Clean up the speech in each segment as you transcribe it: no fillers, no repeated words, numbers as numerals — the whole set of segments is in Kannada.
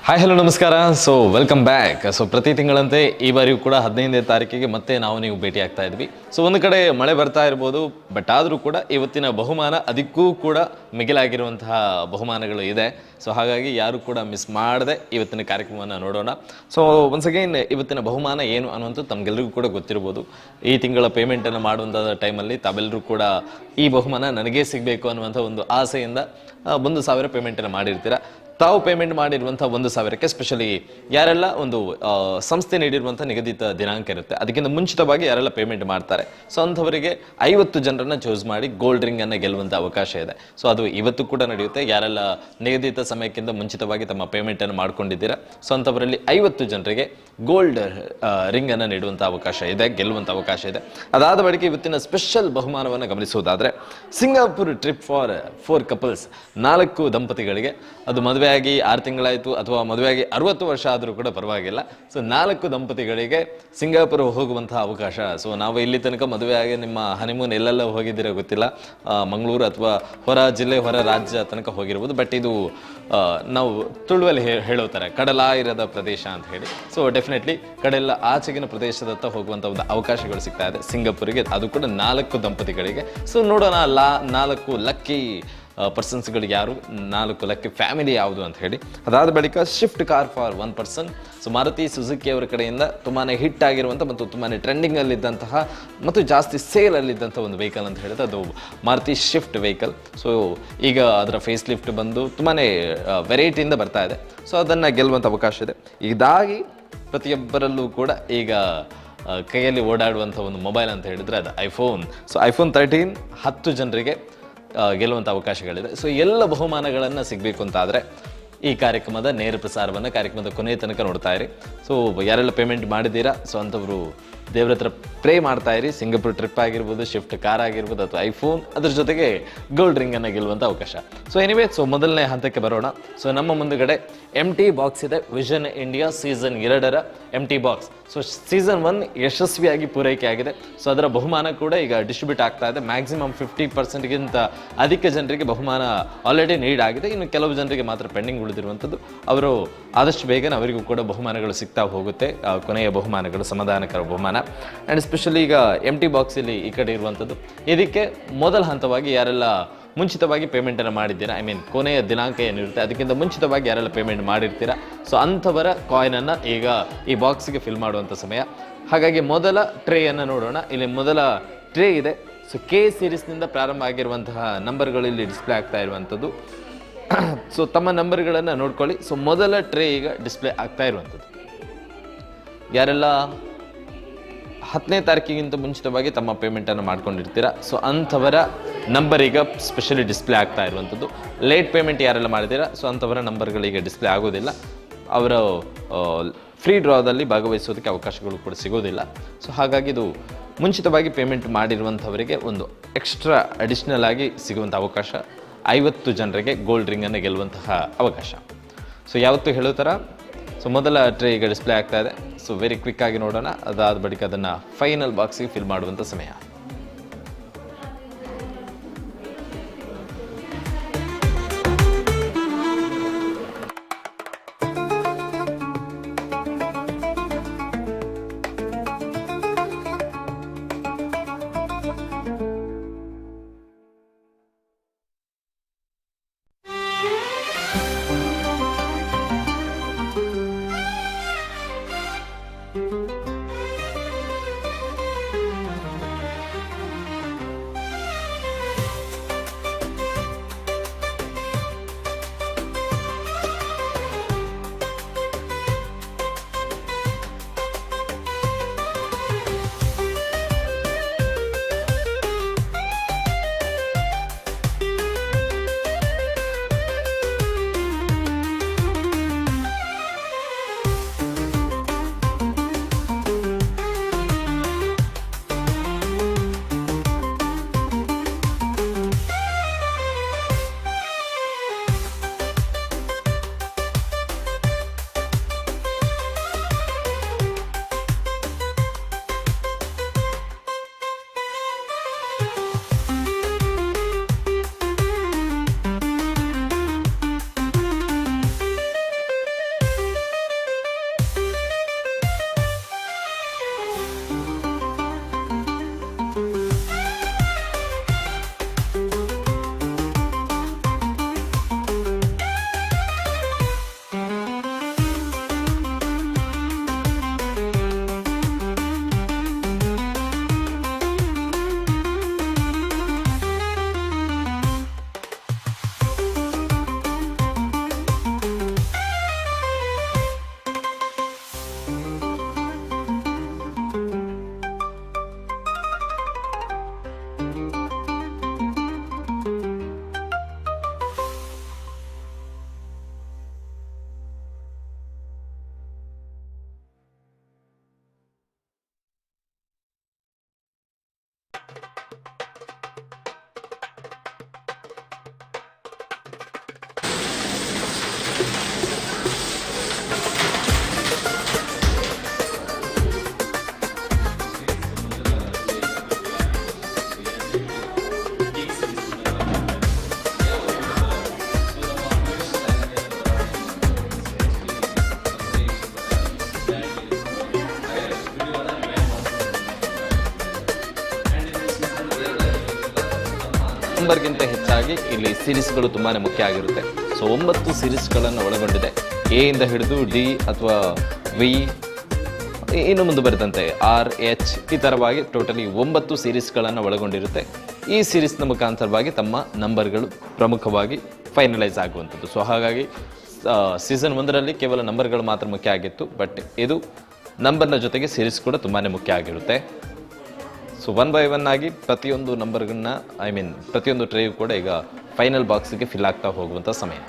ಹಾಯ್ ಹಲೋ ನಮಸ್ಕಾರ. Welcome back. ಪ್ರತಿ ತಿಂಗಳಂತೆ ಈ ಬಾರಿಯೂ ಕೂಡ 15ನೇ ತಾರೀಕಿಗೆ ಮತ್ತೆ ನೀವು ಭೇಟಿ ಆಗ್ತಾ ಇದ್ವಿ. ಒಂದು ಕಡೆ ಮಳೆ ಬರ್ತಾ ಇರ್ಬೋದು, ಬಟ್ ಆದರೂ ಕೂಡ ಇವತ್ತಿನ ಬಹುಮಾನ ಅದಕ್ಕೂ ಕೂಡ ಮಿಗಿಲಾಗಿರುವಂತಹ ಬಹುಮಾನಗಳು ಇದೆ. ಹಾಗಾಗಿ ಯಾರು ಕೂಡ ಮಿಸ್ ಮಾಡದೆ ಇವತ್ತಿನ ಕಾರ್ಯಕ್ರಮವನ್ನು ನೋಡೋಣ. ಒನ್ಸ್ ಅಗೈನ್ ಇವತ್ತಿನ ಬಹುಮಾನ ಏನು ಅನ್ನುವಂಥದ್ದು ತಮಗೆಲ್ಲರಿಗೂ ಕೂಡ ಗೊತ್ತಿರ್ಬೋದು. ಈ ತಿಂಗಳ ಪೇಮೆಂಟನ್ನು ಮಾಡುವಂಥ ಟೈಮಲ್ಲಿ ತಾವೆಲ್ಲರೂ ಕೂಡ ಈ ಬಹುಮಾನ ನನಗೇ ಸಿಗಬೇಕು ಅನ್ನುವಂಥ ಒಂದು ಆಸೆಯಿಂದ 1,000 ಪೇಮೆಂಟನ್ನು ಮಾಡಿರ್ತೀರ. ತಾವು ಪೇಮೆಂಟ್ ಮಾಡಿರುವಂಥ 1,000ಕ್ಕೆ ಸ್ಪೆಷಲಿ ಯಾರೆಲ್ಲ ಒಂದು ಸಂಸ್ಥೆ ನೀಡಿರುವಂಥ ನಿಗದಿತ ದಿನಾಂಕ ಇರುತ್ತೆ, ಅದಕ್ಕಿಂತ ಮುಂಚಿತವಾಗಿ ಯಾರೆಲ್ಲ ಪೇಮೆಂಟ್ ಮಾಡ್ತಾರೆ, ಅಂಥವರಿಗೆ 50 ಜನರನ್ನ ಚೂಸ್ ಮಾಡಿ ಗೋಲ್ಡ್ ರಿಂಗ್ ಅನ್ನು ಗೆಲ್ಲುವಂಥ ಅವಕಾಶ ಇದೆ. ಅದು ಇವತ್ತು ಕೂಡ ನಡೆಯುತ್ತೆ. ಯಾರೆಲ್ಲ ನಿಗದಿತ ಸಮಯಕ್ಕಿಂತ ಮುಂಚಿತವಾಗಿ ತಮ್ಮ ಪೇಮೆಂಟ್ ಅನ್ನು ಮಾಡ್ಕೊಂಡಿದ್ದೀರಾ, ಅಂಥವರಲ್ಲಿ 50 ಜನರಿಗೆ ಗೋಲ್ಡ್ ರಿಂಗ್ ಅನ್ನು ನೀಡುವಂಥ ಅವಕಾಶ ಇದೆ, ಗೆಲ್ಲುವಂಥ ಅವಕಾಶ ಇದೆ. ಅದಾದ ಬಳಿಕ ಇವತ್ತಿನ ಸ್ಪೆಷಲ್ ಬಹುಮಾನವನ್ನು ಗಮನಿಸುವುದಾದ್ರೆ ಸಿಂಗಾಪುರ್ ಟ್ರಿಪ್ ಫಾರ್ 4 ಕಪಲ್ಸ್, 4 ದಂಪತಿಗಳಿಗೆ. ಅದು ಮದುವೆ ಆಗಿ 6 ತಿಂಗಳಾಯಿತು ಅಥವಾ ಮದುವೆಯಾಗಿ 60 ವರ್ಷ ಆದರೂ ಕೂಡ ಪರವಾಗಿಲ್ಲ. 4 ದಂಪತಿಗಳಿಗೆ ಸಿಂಗಾಪುರ್ ಹೋಗುವಂತಹ ಅವಕಾಶ. ನಾವು ಇಲ್ಲಿ ತನಕ ಮದುವೆಯಾಗಿ ನಿಮ್ಮ ಹನಿಮೂನ್ ಎಲ್ಲೆಲ್ಲ ಹೋಗಿದ್ದೀರಾ ಗೊತ್ತಿಲ್ಲ, ಮಂಗಳೂರು ಅಥವಾ ಹೊರ ಜಿಲ್ಲೆ ಹೊರ ರಾಜ್ಯ ತನಕ ಹೋಗಿರ್ಬೋದು. ಬಟ್ ಇದು ನಾವು ತುಳುವಲ್ಲಿ ಹೇಳೋ ಥರ ಕಡಲಾಯಿರದ ಪ್ರದೇಶ ಅಂತ ಹೇಳಿ. ಡೆಫಿನೆಟ್ಲಿ ಕಡೆಲ್ಲ ಆಚೆಗಿನ ಪ್ರದೇಶದತ್ತ ಹೋಗುವಂಥ ಒಂದು ಅವಕಾಶಗಳು ಸಿಗ್ತಾ ಇದೆ ಸಿಂಗಾಪುರಿಗೆ, ಅದು ಕೂಡ 4 ದಂಪತಿಗಳಿಗೆ. ನೋಡೋಣ 4 ಲಕ್ಕಿ ಪರ್ಸನ್ಸ್ಗಳಿಗೆ ಯಾರು, 4 ಲಕ್ಕಿ ಫ್ಯಾಮಿಲಿ ಯಾವುದು ಅಂತ ಹೇಳಿ. ಅದಾದ ಬಳಿಕ shift car for 1 person. Maruti Suzuki ಅವರ ಕಡೆಯಿಂದ ತುಂಬಾ ಹಿಟ್ ಆಗಿರುವಂಥ ಮತ್ತು ತುಂಬಾ ಟ್ರೆಂಡಿಂಗಲ್ಲಿದ್ದಂತಹ ಮತ್ತು ಜಾಸ್ತಿ ಸೇಲಲ್ಲಿದ್ದಂಥ ಒಂದು ವೆಹಿಕಲ್ ಅಂತ ಹೇಳಿದ್ರೆ ಅದು ಮಾರುತಿ ಶಿಫ್ಟ್ ವೆಹಿಕಲ್. ಈಗ ಅದರ ಫೇಸ್ ಲಿಫ್ಟ್ ಬಂದು ತುಂಬಾ ವೆರೈಟಿಯಿಂದ ಬರ್ತಾ ಇದೆ. ಅದನ್ನು ಗೆಲ್ಲುವಂಥ ಅವಕಾಶ ಇದೆ. ಇದಾಗಿ ಪ್ರತಿಯೊಬ್ಬರಲ್ಲೂ ಕೂಡ ಈಗ ಕೈಯಲ್ಲಿ ಓಡಾಡುವಂಥ ಒಂದು ಮೊಬೈಲ್ ಅಂತ ಹೇಳಿದರೆ ಅದು ಐಫೋನ್. ಐಫೋನ್ 13 10 ಜನರಿಗೆ ಗೆಲ್ಲುವಂಥ ಅವಕಾಶಗಳಿದೆ. ಎಲ್ಲ ಬಹುಮಾನಗಳನ್ನು ಸಿಗಬೇಕು ಅಂತಾದರೆ ಈ ಕಾರ್ಯಕ್ರಮದ ನೇರ ಪ್ರಸಾರವನ್ನು ಕಾರ್ಯಕ್ರಮದ ಕೊನೆಯ ತನಕ ನೋಡ್ತಾ ಇರಿ. ಯಾರೆಲ್ಲ ಪೇಮೆಂಟ್ ಮಾಡಿದ್ದೀರಾ, ಅಂಥವರು ದೇವ್ರ ಹತ್ರ ಪ್ರೇ ಮಾಡ್ತಾ ಇರಿ. ಸಿಂಗಾಪುರ್ ಟ್ರಿಪ್ ಆಗಿರ್ಬೋದು, ಶಿಫ್ಟ್ ಕಾರ್ ಆಗಿರ್ಬೋದು ಅಥವಾ ಐಫೋನ್, ಅದ್ರ ಜೊತೆಗೆ ಗೋಲ್ಡ್ ರಿಂಗನ್ನು ಗೆಲ್ಲುವಂಥ ಅವಕಾಶ. ಎನಿವೇ ಮೊದಲನೇ ಹಂತಕ್ಕೆ ಬರೋಣ. ನಮ್ಮ ಮುಂದುಗಡೆ MT ಬಾಕ್ಸ್ ಇದೆ. ವಿಷನ್ ಇಂಡಿಯಾ ಸೀಸನ್ 2ರ MT ಬಾಕ್ಸ್. ಸೀಸನ್ 1 ಯಶಸ್ವಿಯಾಗಿ ಪೂರೈಕೆ ಆಗಿದೆ. ಅದರ ಬಹುಮಾನ ಕೂಡ ಈಗ ಡಿಸ್ಟ್ರಿಬ್ಯೂಟ್ ಆಗ್ತಾ ಇದೆ. ಮ್ಯಾಕ್ಸಿಮಮ್ 50%ಗಿಂತ ಅಧಿಕ ಜನರಿಗೆ ಬಹುಮಾನ ಆಲ್ರೆಡಿ ನೀಡ್ ಆಗಿದೆ. ಇನ್ನು ಕೆಲವು ಜನರಿಗೆ ಮಾತ್ರ ಪೆಂಡಿಂಗ್ ಉಳಿದಿರುವಂಥದ್ದು. ಅವರು ಆದಷ್ಟು ಬೇಗನೆ ಅವರಿಗೂ ಕೂಡ ಬಹುಮಾನಗಳು ಸಿಗ್ತಾ ಹೋಗುತ್ತೆ. ಕೊನೆಯ ಬಹುಮಾನಗಳು ಸಮಾಧಾನಕರ ಬಹುಮಾನ. ಆ್ಯಂಡ್ ಸ್ಪೆಷಲಿ ಈಗ MT ಬಾಕ್ಸ್ ಇಲ್ಲಿ ಈ ಕಡೆ ಇರುವಂಥದ್ದು. ಇದಕ್ಕೆ ಮೊದಲ ಹಂತವಾಗಿ ಯಾರೆಲ್ಲ ಮುಂಚಿತವಾಗಿ ಪೇಮೆಂಟನ್ನು ಮಾಡಿದ್ದೀರಾ, ಕೊನೆಯ ದಿನಾಂಕ ಏನಿರುತ್ತೆ ಅದಕ್ಕಿಂತ ಮುಂಚಿತವಾಗಿ ಯಾರೆಲ್ಲ ಪೇಮೆಂಟ್ ಮಾಡಿರ್ತೀರಾ, ಅಂಥವರ ಕಾಯಿನನ್ನು ಈಗ ಈ ಬಾಕ್ಸಿಗೆ ಫಿಲ್ ಮಾಡುವಂಥ ಸಮಯ. ಹಾಗಾಗಿ ಮೊದಲ ಟ್ರೇಯನ್ನು ನೋಡೋಣ. ಇಲ್ಲಿ ಮೊದಲ ಟ್ರೇ ಇದೆ. K ಸೀರೀಸ್ನಿಂದ ಪ್ರಾರಂಭ ಆಗಿರುವಂತಹ ನಂಬರ್ಗಳು ಇಲ್ಲಿ ಡಿಸ್ಪ್ಲೇ ಆಗ್ತಾ ಇರುವಂಥದ್ದು. ತಮ್ಮ ನಂಬರ್ಗಳನ್ನು ನೋಡ್ಕೊಳ್ಳಿ. ಮೊದಲ ಟ್ರೇ ಈಗ ಡಿಸ್ಪ್ಲೇ ಆಗ್ತಾ ಇರುವಂಥದ್ದು. ಯಾರೆಲ್ಲ 10ನೇ ತಾರೀಕಿಗಿಂತ ಮುಂಚಿತವಾಗಿ ತಮ್ಮ ಪೇಮೆಂಟನ್ನು ಮಾಡ್ಕೊಂಡಿರ್ತೀರಾ, ಅಂಥವರ ನಂಬರ್ ಈಗ ಸ್ಪೆಷಲಿ ಡಿಸ್ಪ್ಲೇ ಆಗ್ತಾ ಇರುವಂಥದ್ದು. ಲೇಟ್ ಪೇಮೆಂಟ್ ಯಾರೆಲ್ಲ ಮಾಡಿದ್ದೀರಾ, ಅಂಥವರ ನಂಬರ್ಗಳಿಗೆ ಡಿಸ್ಪ್ಲೇ ಆಗೋದಿಲ್ಲ. ಅವರ ಫ್ರೀ ಡ್ರಾದಲ್ಲಿ ಭಾಗವಹಿಸೋದಕ್ಕೆ ಅವಕಾಶಗಳು ಕೂಡ ಸಿಗೋದಿಲ್ಲ. ಹಾಗಾಗಿ ಇದು ಮುಂಚಿತವಾಗಿ ಪೇಮೆಂಟ್ ಮಾಡಿರುವಂಥವರಿಗೆ ಒಂದು ಎಕ್ಸ್ಟ್ರಾ ಅಡಿಷ್ನಲ್ ಆಗಿ ಸಿಗುವಂಥ ಅವಕಾಶ. 50 ಜನರಿಗೆ ಗೋಲ್ಡ್ ರಿಂಗನ್ನು ಗೆಲ್ಲುವಂತಹ ಅವಕಾಶ. ಯಾವತ್ತೂ ಹೇಳೋ ಥರ ಮೊದಲ ಟ್ರೇ ಈಗ ಡಿಸ್ಪ್ಲೇ ಆಗ್ತಾ ಇದೆ. ವೆರಿ ಕ್ವಿಕ್ ಆಗಿ ನೋಡೋಣ. ಅದಾದ ಬಳಿಕ ಅದನ್ನು ಫೈನಲ್ ಬಾಕ್ಸಿಗೆ ಫಿಲ್ ಮಾಡುವಂಥ ಸಮಯ. ನಂಬರ್ಗಿಂತ ಹೆಚ್ಚಾಗಿ ಇಲ್ಲಿ ಸಿರೀಸ್ಗಳು ತುಂಬಾ ಮುಖ್ಯ ಆಗಿರುತ್ತೆ. ಸೊ 9 ಸಿರೀಸ್ಗಳನ್ನು ಒಳಗೊಂಡಿದೆ. ಎ ಇಂದ ಹಿಡಿದು ಡಿ ಅಥವಾ ವಿ ಇನ್ನು ಮುಂದುವರೆದಂತೆ ಆರ್ ಎಚ್ ಈ ಥರವಾಗಿ ಟೋಟಲಿ 9 ಸೀರೀಸ್ಗಳನ್ನು ಒಳಗೊಂಡಿರುತ್ತೆ. ಈ ಸೀರೀಸ್ನ ಮುಖಾಂತರವಾಗಿ ತಮ್ಮ ನಂಬರ್ಗಳು ಪ್ರಮುಖವಾಗಿ ಫೈನಲೈಸ್ ಆಗುವಂಥದ್ದು. ಸೊ ಹಾಗಾಗಿ ಸೀಸನ್ 1ರಲ್ಲಿ ಕೇವಲ ನಂಬರ್ಗಳು ಮಾತ್ರ ಮುಖ್ಯ ಆಗಿತ್ತು, ಬಟ್ ಇದು ನಂಬರ್ನ ಜೊತೆಗೆ ಸೀರೀಸ್ ಕೂಡ ತುಂಬಾ ಮುಖ್ಯ ಆಗಿರುತ್ತೆ. ಸೊ 1 by 1 ಆಗಿ ಪ್ರತಿಯೊಂದು ನಂಬರ್ಗಳನ್ನ ಪ್ರತಿಯೊಂದು ಟ್ರೇಯು ಕೂಡ ಈಗ ಫೈನಲ್ ಬಾಕ್ಸಿಗೆ ಫಿಲ್ ಆಗ್ತಾ ಹೋಗುವಂಥ ಸಮಯ.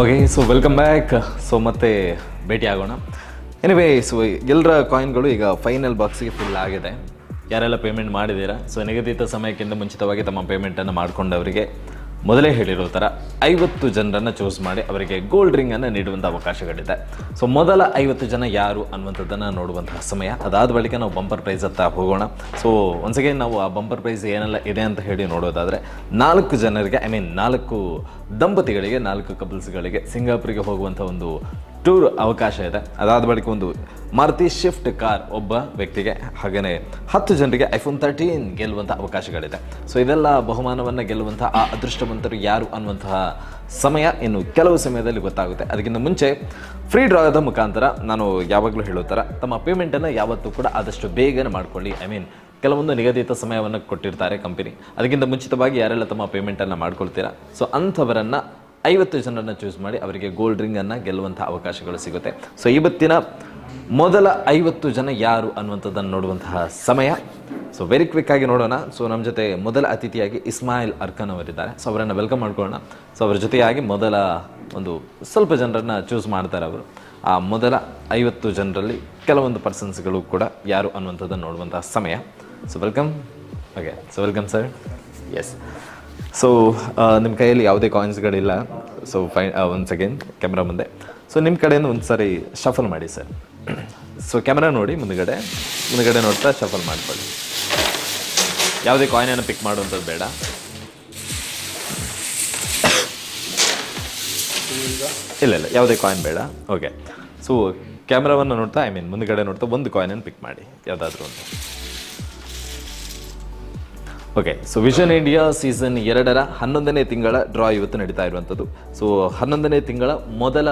Okay, so welcome back. So ಮತ್ತೆ ಭೇಟಿ ಆಗೋಣ. ಎನಿವೇ, ಸೊ ಎಲ್ಲರ ಕಾಯಿನ್ಗಳು ಈಗ ಫೈನಲ್ ಬಾಕ್ಸಿಗೆ ಫಿಲ್ ಆಗಿದೆ. ಯಾರೆಲ್ಲ ಪೇಮೆಂಟ್ ಮಾಡಿದ್ದೀರಾ, ಸೊ ನಿಗದಿತ ಸಮಯಕ್ಕಿಂತ ಮುಂಚಿತವಾಗಿ ತಮ್ಮ ಪೇಮೆಂಟನ್ನು ಮಾಡಿಕೊಂಡವರಿಗೆ ಮೊದಲೇ ಹೇಳಿರೋ ಥರ 50 ಜನರನ್ನು ಚೂಸ್ ಮಾಡಿ ಅವರಿಗೆ ಗೋಲ್ಡ್ ರಿಂಗನ್ನು ನೀಡುವಂಥ ಅವಕಾಶಗಳಿದೆ. ಸೊ ಮೊದಲ 50 ಜನ ಯಾರು ಅನ್ನುವಂಥದ್ದನ್ನು ನೋಡುವಂತಹ ಸಮಯ. ಅದಾದ ಬಳಿಕ ನಾವು ಬಂಪರ್ ಪ್ರೈಸ್ ಹತ್ತ ಹೋಗೋಣ. ಸೊ ಒನ್ಸ್ ಅಗೇನ್ ನಾವು ಆ ಬಂಪರ್ ಪ್ರೈಸ್ ಏನೆಲ್ಲ ಇದೆ ಅಂತ ಹೇಳಿ ನೋಡೋದಾದರೆ 4 ಜನರಿಗೆ, 4 ದಂಪತಿಗಳಿಗೆ, 4 ಕಪಲ್ಸ್ಗಳಿಗೆ ಸಿಂಗಾಪುರಿಗೆ ಹೋಗುವಂಥ ಒಂದು ಟೂರ್ ಅವಕಾಶ ಇದೆ. ಅದಾದ ಬಳಿಕ ಒಂದು ಮಾರುತಿ ಶಿಫ್ಟ್ ಕಾರ್ ಒಬ್ಬ ವ್ಯಕ್ತಿಗೆ, ಹಾಗೆಯೇ 10 ಜನರಿಗೆ ಐಫೋನ್ 13 ಗೆಲ್ಲುವಂಥ ಅವಕಾಶಗಳಿದೆ. ಸೊ ಇದೆಲ್ಲ ಬಹುಮಾನವನ್ನು ಗೆಲ್ಲುವಂಥ ಆ ಅದೃಷ್ಟವಂತರು ಯಾರು ಅನ್ನುವಂತಹ ಸಮಯ ಇನ್ನು ಕೆಲವು ಸಮಯದಲ್ಲಿ ಗೊತ್ತಾಗುತ್ತೆ. ಅದಕ್ಕಿಂತ ಮುಂಚೆ ಫ್ರೀ ಡ್ರಾದ ಮುಖಾಂತರ ನಾನು ಯಾವಾಗಲೂ ಹೇಳೋ ಥರ ತಮ್ಮ ಪೇಮೆಂಟನ್ನು ಯಾವತ್ತೂ ಕೂಡ ಆದಷ್ಟು ಬೇಗನೆ ಮಾಡ್ಕೊಳ್ಳಿ. ಕೆಲವೊಂದು ನಿಗದಿತ ಸಮಯವನ್ನು ಕೊಟ್ಟಿರ್ತಾರೆ ಕಂಪನಿ. ಅದಕ್ಕಿಂತ ಮುಂಚಿತವಾಗಿ ಯಾರೆಲ್ಲ ತಮ್ಮ ಪೇಮೆಂಟನ್ನು ಮಾಡ್ಕೊಳ್ತೀರಾ, ಸೊ ಅಂಥವರನ್ನು 50 ಜನರನ್ನು ಚೂಸ್ ಮಾಡಿ ಅವರಿಗೆ ಗೋಲ್ಡ್ ರಿಂಗನ್ನು ಗೆಲ್ಲುವಂಥ ಅವಕಾಶಗಳು ಸಿಗುತ್ತೆ. ಸೊ ಇವತ್ತಿನ ಮೊದಲ 50 ಜನ ಯಾರು ಅನ್ನುವಂಥದ್ದನ್ನು ನೋಡುವಂತಹ ಸಮಯ. ಸೊ ವೆರಿ ಕ್ವಿಕ್ ಆಗಿ ನೋಡೋಣ. ಸೊ ನಮ್ಮ ಜೊತೆ ಮೊದಲ ಅತಿಥಿಯಾಗಿ ಇಸ್ಮಾಯಿಲ್ ಅರ್ಕನ್ ಅವರಿದ್ದಾರೆ. ಸೊ ಅವರನ್ನು ವೆಲ್ಕಮ್ ಮಾಡ್ಕೊಳ್ಳೋಣ. ಸೊ ಅವರ ಜೊತೆಯಾಗಿ ಮೊದಲ ಒಂದು ಸ್ವಲ್ಪ ಜನರನ್ನು ಚೂಸ್ ಮಾಡ್ತಾರೆ ಅವರು. ಆ ಮೊದಲ 50 ಜನರಲ್ಲಿ ಕೆಲವೊಂದು ಪರ್ಸನ್ಸ್ಗಳು ಕೂಡ ಯಾರು ಅನ್ನುವಂಥದ್ದನ್ನು ನೋಡುವಂತಹ ಸಮಯ. So welcome. Okay, so welcome sir. Yes, so ನಿಮ್ಮ ಕೈಯಲ್ಲಿ ಯಾವುದೇ ಕಾಯಿನ್ಸ್ಗಳಿಲ್ಲ. ಸೊ ಒನ್ಸ್ ಅಗೇನ್ ಕ್ಯಾಮ್ರಾ ಮುಂದೆ. ಸೊ ನಿಮ್ಮ ಕಡೆಯಿಂದ ಒಂದು ಸಾರಿ ಶಫಲ್ ಮಾಡಿ ಸರ್. ಸೊ ಕ್ಯಾಮ್ರಾ ನೋಡಿ, ಮುಂದುಗಡೆ ನೋಡ್ತಾ ಶಫಲ್ ಮಾಡ್ಕೊಳ್ಳಿ. ಯಾವುದೇ ಕಾಯಿನನ್ನು ಪಿಕ್ ಮಾಡುವಂಥದ್ದು ಬೇಡ. ಇಲ್ಲ, ಯಾವುದೇ ಕಾಯಿನ್ ಬೇಡ. ಓಕೆ, ಸೊ ಕ್ಯಾಮ್ರಾವನ್ನು ನೋಡ್ತಾ ಮುಂದುಗಡೆ ನೋಡ್ತಾ ಒಂದು ಕಾಯಿನನ್ನು ಪಿಕ್ ಮಾಡಿ, ಯಾವುದಾದ್ರೂ ಒಂದು. Okay, so vision India season 2ರ 11ನೇ ತಿಂಗಳ ಡ್ರಾ ಇವತ್ತು ನಡೀತಾ ಇರುವಂಥದ್ದು. ಸೊ 11ನೇ ತಿಂಗಳ ಮೊದಲ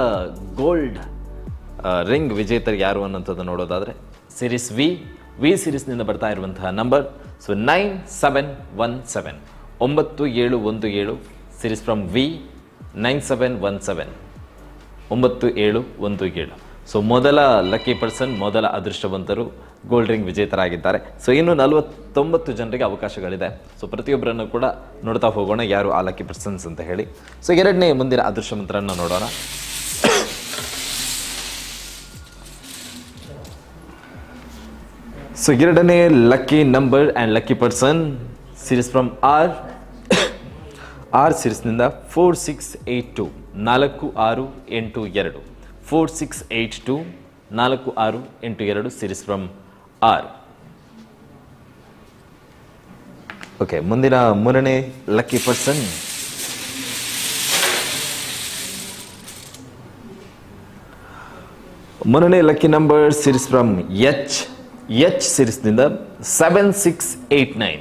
ಗೋಲ್ಡ್ ರಿಂಗ್ ವಿಜೇತರು ಯಾರು ಅನ್ನೋಂಥದ್ದು ನೋಡೋದಾದರೆ ಸಿರೀಸ್ ವಿ ಸೀರೀಸ್ನಿಂದ ಬರ್ತಾ ಇರುವಂತಹ number. So 9717 9717 series from V 9717 9717. So ಮೊದಲ ಲಕ್ಕಿ ಪರ್ಸನ್, ಮೊದಲ ಅದೃಷ್ಟವಂತರು ಗೋಲ್ಡ್ ರಿಂಗ್ ವಿಜೇತರಾಗಿದ್ದಾರೆ. ಸೊ ಇನ್ನು 49 ಜನರಿಗೆ ಅವಕಾಶಗಳಿದೆ. ಸೊ ಪ್ರತಿಯೊಬ್ಬರನ್ನು ಕೂಡ ನೋಡ್ತಾ ಹೋಗೋಣ ಯಾರು ಆ ಲಕ್ಕಿ ಪರ್ಸನ್ಸ್ ಅಂತ ಹೇಳಿ. ಸೊ ಎರಡನೇ ಮುಂದಿನ ಅದೃಷ್ಟವಂತರನ್ನು ನೋಡೋಣ. ಸೊ ಎರಡನೇ lucky number and lucky person series from R ಸೀರೀಸ್ನಿಂದ 4682 4682 4682 4682 ಸೀರೀಸ್ ಫ್ರಮ್ ಆರ್. ಓಕೆ, ಮುಂದಿನ ಮೂರನೇ ಲಕ್ಕಿ ಪರ್ಸನ್ ಮೂರನೇ lucky number series from H ಸೀರೀಸ್ನಿಂದ 7689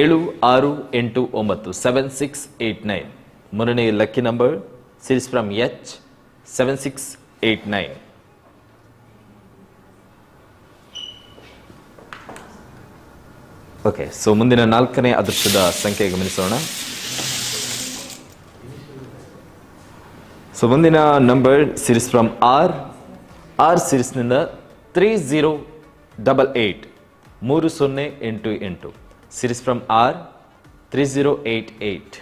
7689 7689 ಮೂರನೇ lucky number series from H 7689. Okay, so ಮುಂದಿನ 4ನೇ ಅದೃಷ್ಟದ ಸಂಖ್ಯೆ ಗಮನಿಸೋಣ. ಸೊ ಮುಂದಿನ ನಂಬರ್ ಸೀರೀಸ್ ಫ್ರಮ್ ಆರ್ ಸೀರೀಸ್ನಿಂದ 3088 3088 ಸೀರೀಸ್ ಫ್ರಮ್ ಆರ್ 3088.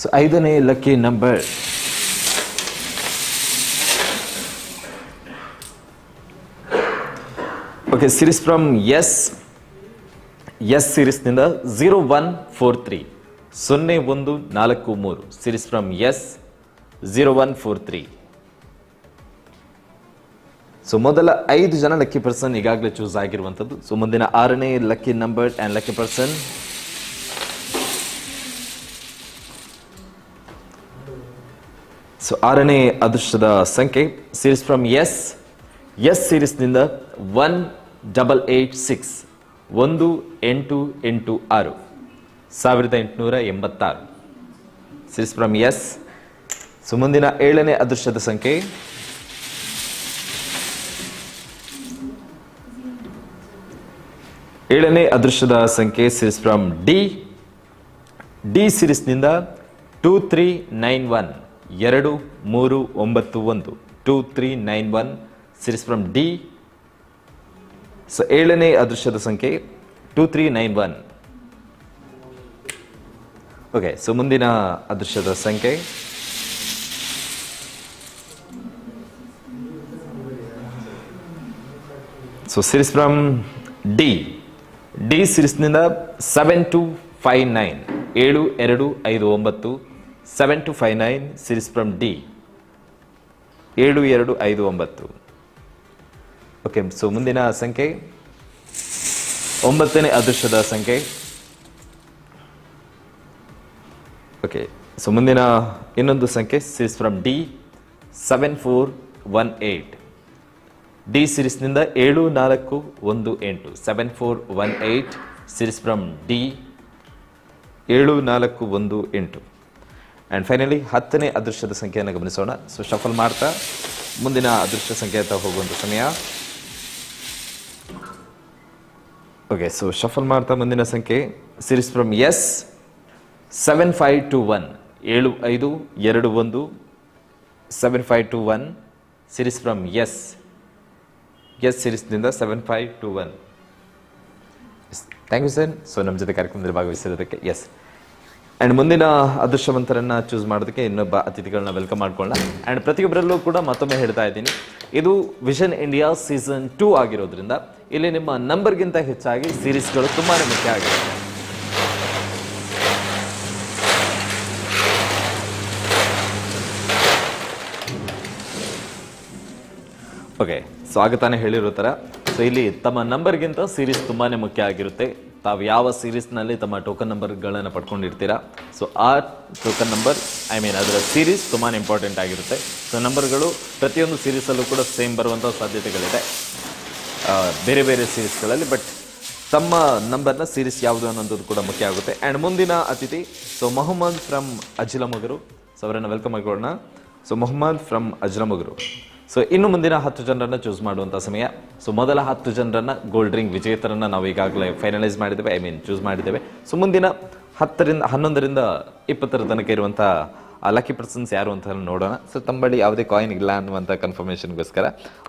ಸೊ 5ನೇ lucky number okay, series from S ಸೀರೀಸ್ನಿಂದ 0143 0143 series from S 0143. So ಮೊದಲ 5 ಜನ ಲಕ್ಕಿ ಪರ್ಸನ್ ಈಗಾಗಲೇ ಚೂಸ್ ಆಗಿರುವಂಥದ್ದು. ಸೊ ಮುಂದಿನ 6ನೇ lucky number and lucky person so 6ನೇ ಅದೃಷ್ಟದ ಸಂಖ್ಯೆ ಸೀರೀಸ್ ಫ್ರಮ್ ಎಸ್ ಸೀರೀಸ್ನಿಂದ 1886 1886 1886 ಸೀರೀಸ್ ಫ್ರಮ್ ಎಸ್. ಸೊ ಮುಂದಿನ 7ನೇ ಅದೃಷ್ಟದ ಸಂಖ್ಯೆ ಸೀರೀಸ್ ಫ್ರಮ್ ಡಿ ಸೀರೀಸ್ನಿಂದ 2391 2391 2391 ಸೀರೀಸ್ ಫ್ರಮ್ ಡಿ. ಸೊ 7ನೇ ಅದೃಷ್ಟದ ಸಂಖ್ಯೆ 2391. ಓಕೆ, ಸೊ ಮುಂದಿನ ಅದೃಷ್ಟದ ಸಂಖ್ಯೆ so series from D. D ಸೀರೀಸ್ನಿಂದ 7259 7259 7259 series from D 7259. Okay, so ಮುಂದಿನ ಸಂಖ್ಯೆ 9ನೇ ಅದೃಷ್ಟದ ಸಂಖ್ಯೆ. ಓಕೆ, ಸೊ ಮುಂದಿನ ಇನ್ನೊಂದು ಸಂಖ್ಯೆ ಸೀರೀಸ್ ಫ್ರಮ್ ಡಿ 7418. ಡಿ ಸೀರೀಸ್ನಿಂದ 7418 7418 series from D 7418. And finally 10ನೇ ಅದೃಷ್ಟದ ಸಂಖ್ಯೆಯನ್ನು ಗಮನಿಸೋಣ. ಸೊ ಶಫಲ್ ಮಾಡ್ತಾ ಮುಂದಿನ ಅದೃಷ್ಟ ಸಂಖ್ಯೆ ಅಂತ ಹೋಗುವಂಥ ಸಮಯ. ಓಕೆ, ಸೊ ಶಫಲ್ ಮಾಡ್ತಾ ಮುಂದಿನ ಸಂಖ್ಯೆ series from S 7521 7521 7521 series from S ಸೀರೀಸ್ನಿಂದ 7521. Thank you sir. ಸೊ ನಮ್ಮ ಜೊತೆ ಕಾರ್ಯಕ್ರಮದಲ್ಲಿ ಭಾಗವಹಿಸಿರೋದಕ್ಕೆ. ಎಸ್, ಆ್ಯಂಡ್ ಮುಂದಿನ ಅದೃಷ್ಟವಂತರನ್ನು ಚೂಸ್ ಮಾಡೋದಕ್ಕೆ ಇನ್ನೊಬ್ಬ ಅತಿಥಿಗಳನ್ನ ವೆಲ್ಕಮ್ ಮಾಡ್ಕೊಳ್ಳೋಣ. ಆ್ಯಂಡ್ ಪ್ರತಿಯೊಬ್ಬರಲ್ಲೂ ಕೂಡ ಮತ್ತೊಮ್ಮೆ ಹೇಳ್ತಾ ಇದ್ದೀನಿ, ಇದು ವಿಷನ್ ಇಂಡಿಯಾ ಸೀಸನ್ 2 ಆಗಿರೋದ್ರಿಂದ ಇಲ್ಲಿ ನಿಮ್ಮ ನಂಬರ್ಗಿಂತ ಹೆಚ್ಚಾಗಿ ಸೀರೀಸ್ಗಳು ತುಂಬಾ ಮುಖ್ಯ ಆಗಿರುತ್ತೆ. ಓಕೆ, ಸೊ ಆಗ ತಾನೇ ಹೇಳಿರೋ ಥರ ಸೊ ಇಲ್ಲಿ ತಮ್ಮ ನಂಬರ್ಗಿಂತ ಸೀರೀಸ್ ತುಂಬಾ ಮುಖ್ಯ ಆಗಿರುತ್ತೆ. ತಾವು ಯಾವ ಸೀರೀಸ್ನಲ್ಲಿ ತಮ್ಮ ಟೋಕನ್ ನಂಬರ್ಗಳನ್ನು ಪಡ್ಕೊಂಡಿರ್ತೀರಾ, ಸೊ ಆ ಟೋಕನ್ ನಂಬರ್ ಅದರ ಸೀರೀಸ್ ತುಂಬಾ ಇಂಪಾರ್ಟೆಂಟ್ ಆಗಿರುತ್ತೆ. ಸೊ ನಂಬರ್ಗಳು ಪ್ರತಿಯೊಂದು ಸೀರೀಸಲ್ಲೂ ಕೂಡ ಸೇಮ್ ಬರುವಂಥ ಸಾಧ್ಯತೆಗಳಿದೆ ಬೇರೆ ಬೇರೆ ಸೀರೀಸ್ಗಳಲ್ಲಿ, ಬಟ್ ತಮ್ಮ ನಂಬರ್ನ ಸೀರೀಸ್ ಯಾವುದು ಅನ್ನೋದು ಕೂಡ ಮುಖ್ಯ ಆಗುತ್ತೆ. ಆ್ಯಂಡ್ ಮುಂದಿನ ಅತಿಥಿ so Mohammed from Ajilamogaru. So ಅವರನ್ನು ವೆಲ್ಕಮ್ ಮಾಡ್ಕೊಳ್ಳೋಣ. So Mohammed from Ajilamogaru. So ಇನ್ನು ಮುಂದಿನ 10 ಜನರನ್ನು ಚೂಸ್ ಮಾಡುವಂಥ ಸಮಯ. ಸೊ ಮೊದಲ 10 ಜನರನ್ನು ಗೋಲ್ಡ್ ರಿಂಗ್ ವಿಜೇತರನ್ನು ನಾವು ಈಗಾಗಲೇ ಫೈನಲೈಸ್ ಮಾಡಿದ್ದೇವೆ, ಚೂಸ್ ಮಾಡಿದ್ದೇವೆ. ಸೊ ಮುಂದಿನ 11ರಿಂದ 20 ತನಕ ಇರುವಂಥ ಲಕ್ಕಿ ಪರ್ಸನ್ಸ್ ಯಾರು ಅಂತ ನೋಡೋಣ. ಸೊ ತಮ್ಮ ಬಳಿ ಯಾವುದೇ ಕಾಯಿನ್ ಇಲ್ಲ ಅನ್ನುವಂಥ ಕನ್ಫರ್ಮೇಷನ್ಗೋಸ್ಕರ.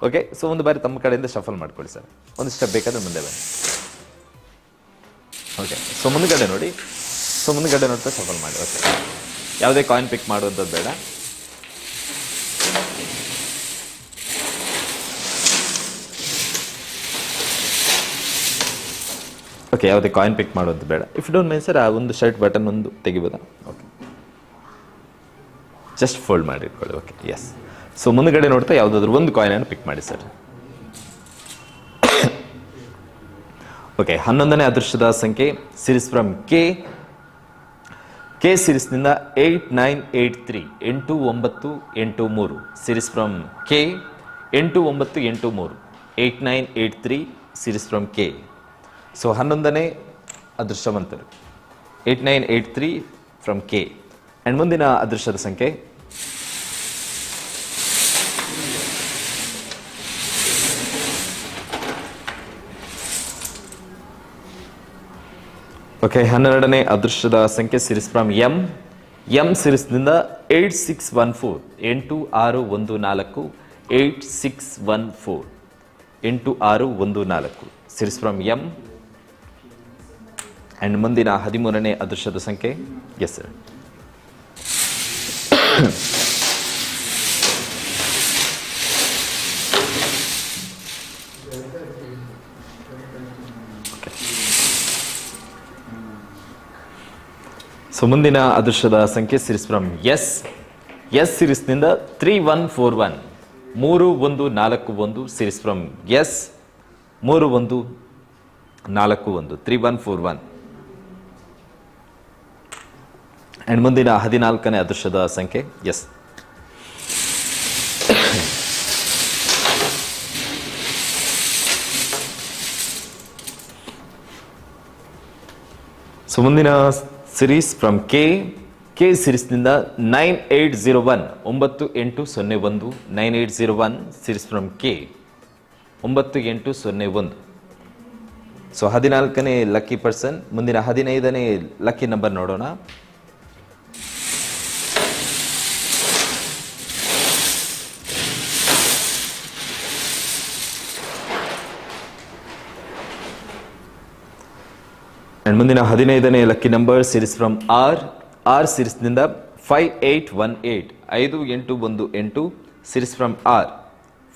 ಓಕೆ, ಸೊ ಒಂದು ಬಾರಿ ತಮ್ಮ ಕಡೆಯಿಂದ ಶಫಲ್ ಮಾಡ್ಕೊಳ್ಳಿ ಸರ್. ಒಂದು ಸ್ಟೆಪ್ ಬೇಕಾದ್ರೆ ಮುಂದೆ ಬನ್ನಿ. ಓಕೆ, ಸೊ ಮುಂದ್ಗಡೆ ನೋಡಿ. ಸೊ ಮುಂದ್ಗಡೆ ನೋಡ್ತಾ ಶಫಲ್ ಮಾಡಿ. ಓಕೆ, ಯಾವುದೇ ಕಾಯಿನ್ ಪಿಕ್ ಮಾಡುವಂಥದ್ದು ಬೇಡ. ಓಕೆ, ಯಾವುದೇ ಕಾಯಿನ್ ಪಿಕ್ ಮಾಡೋದು ಬೇಡ. ಇಫ್ ಡೋಂಟ್ ಮೈಂಡ್ ಸರ್, ಆ ಒಂದು ಶರ್ಟ್ ಬಟನ್ ಒಂದು ತೆಗಿಬೋದಾ? ಓಕೆ, ಜಸ್ಟ್ ಫೋಲ್ಡ್ ಮಾಡಿ ಇಟ್ಕೊಳ್ಳಿ. Okay, yes. ಸೊ ಮುಂದ್ಗಡೆ ನೋಡ್ತಾ ಯಾವುದಾದ್ರೂ ಒಂದು ಕಾಯಿನನ್ನು ಪಿಕ್ ಮಾಡಿ ಸರ್. ಓಕೆ, 11ನೇ ಅದೃಷ್ಟದ ಸಂಖ್ಯೆ ಸೀರೀಸ್ ಫ್ರಮ್ ಕೆ ಸೀರೀಸ್ನಿಂದ 8983 8983 series from K 8983 8983 series from K. So 11ನೇ ಅದೃಷ್ಟವಂತರು 8983 ಫ್ರಮ್ ಕೆ. ಆ್ಯಂಡ್ ಮುಂದಿನ ಅದೃಷ್ಟದ ಸಂಖ್ಯೆ ಓಕೆ, 12ನೇ ಅದೃಷ್ಟದ ಸಂಖ್ಯೆ ಸೀರೀಸ್ ಫ್ರಮ್ ಎಂ ಸೀರೀಸ್ನಿಂದ 8614 8614 8614 8614 ಸೀರೀಸ್ ಫ್ರಮ್ ಎಂ. ಆ್ಯಂಡ್ ಮುಂದಿನ 13ನೇ ಅದೃಷ್ಟದ ಸಂಖ್ಯೆ ಎಸ್ ಸರ್ ಸೊ ಮುಂದಿನ ಅದೃಷ್ಟದ ಸಂಖ್ಯೆ ಸೀರೀಸ್ ಫ್ರಮ್ ಎಸ್ ಸೀರೀಸ್ನಿಂದ 3141 3141 ಸೀರೀಸ್ ಫ್ರಮ್ ಎಸ್ 3141 3141. ಆ್ಯಂಡ್ ಮುಂದಿನ 14ನೇ ಅದೃಷ್ಟದ ಸಂಖ್ಯೆ ಎಸ್ ಸೊ ಮುಂದಿನ ಸೀರೀಸ್ ಫ್ರಮ್ ಕೆ ಸೀರೀಸ್ನಿಂದ 9801 9801 9801 ಸೀರೀಸ್ ಫ್ರಮ್ ಕೆ 9801. ಸೊ 14ನೇ ಲಕ್ಕಿ ಪರ್ಸನ್. ಮುಂದಿನ 15ನೇ ಲಕ್ಕಿ ನಂಬರ್ ನೋಡೋಣ. ಮುಂದಿನ 15ನೇ lucky number series from R R ಸಿರೀಸ್ನಿಂದ 5818 5818 series from R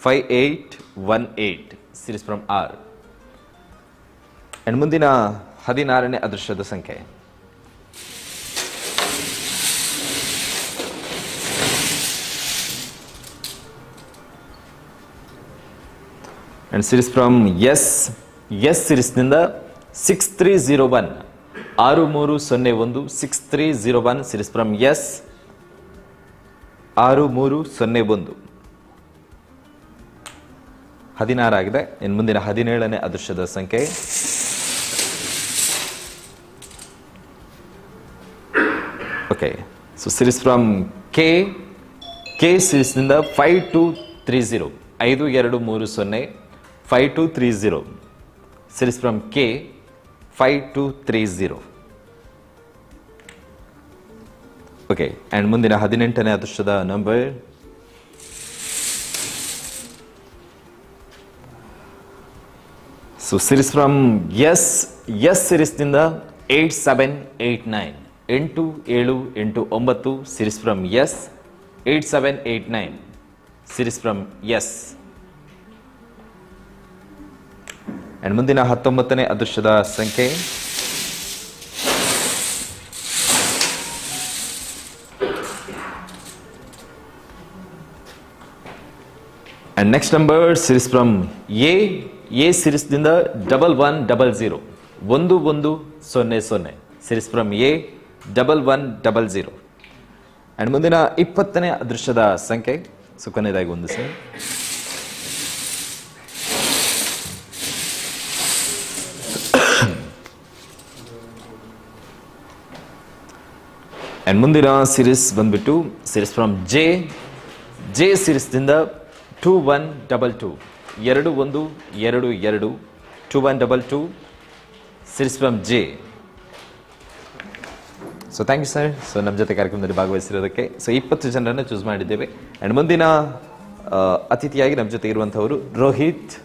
5818 series from R. And ಮುಂದಿನ 16ನೇ ಅದೃಷ್ಟದ ಸಂಖ್ಯೆ and series from S ಸಿರೀಸ್ನಿಂದ 6301 6301 6301 series from S 6301 16 ಆಗಿದೆ. ಇನ್ನು ಮುಂದಿನ 17ನೇ ಅದೃಷ್ಟದ ಸಂಖ್ಯೆ okay. So series from K ಸಿರೀಸ್ನಿಂದ 5230 5230 5230 series from K 5230 okay. And ಮುಂದಿನ 18ನೇ ಅದೃಷ್ಟದ number so series from S ಸಿರೀಸ್ನಿಂದ 8789 8789 series from S 8789 series from S. And ಮುಂದಿನ 19ನೇ ಅದೃಷ್ಟದ ಸಂಖ್ಯೆ and next number series from A ಸಿರೀಸ್ನಿಂದ 1100 1100 ಸಿರೀಸ್ ಫ್ರಮ್ ಎ 1100. ಅಂಡ್ ಮುಂದಿನ 20ನೇ ಅದೃಷ್ಟದ ಸಂಖ್ಯೆ ಕೊನೆಯದಾಗಿ ಒಂದು ಸರ್ ಅಂಡ್ ಮುಂದಿನ ಸಿರೀಸ್ ಬಂದ್ಬಿಟ್ಟು ಸಿರೀಸ್ ಫ್ರಮ್ ಜೆ ಸಿರೀಸ್ನಿಂದ 2122 2122 2122 series from J. So thank you sir. So ನಮ್ಮ ಜೊತೆ ಕಾರ್ಯಕ್ರಮದಲ್ಲಿ ಭಾಗವಹಿಸಿರೋದಕ್ಕೆ 20 ಜನರನ್ನು ಚೂಸ್ ಮಾಡಿದ್ದೇವೆ. ಅಂಡ್ ಮುಂದಿನ ಅತಿಥಿಯಾಗಿ ನಮ್ಮ ಜೊತೆ ಇರುವಂಥವರು ರೋಹಿತ್.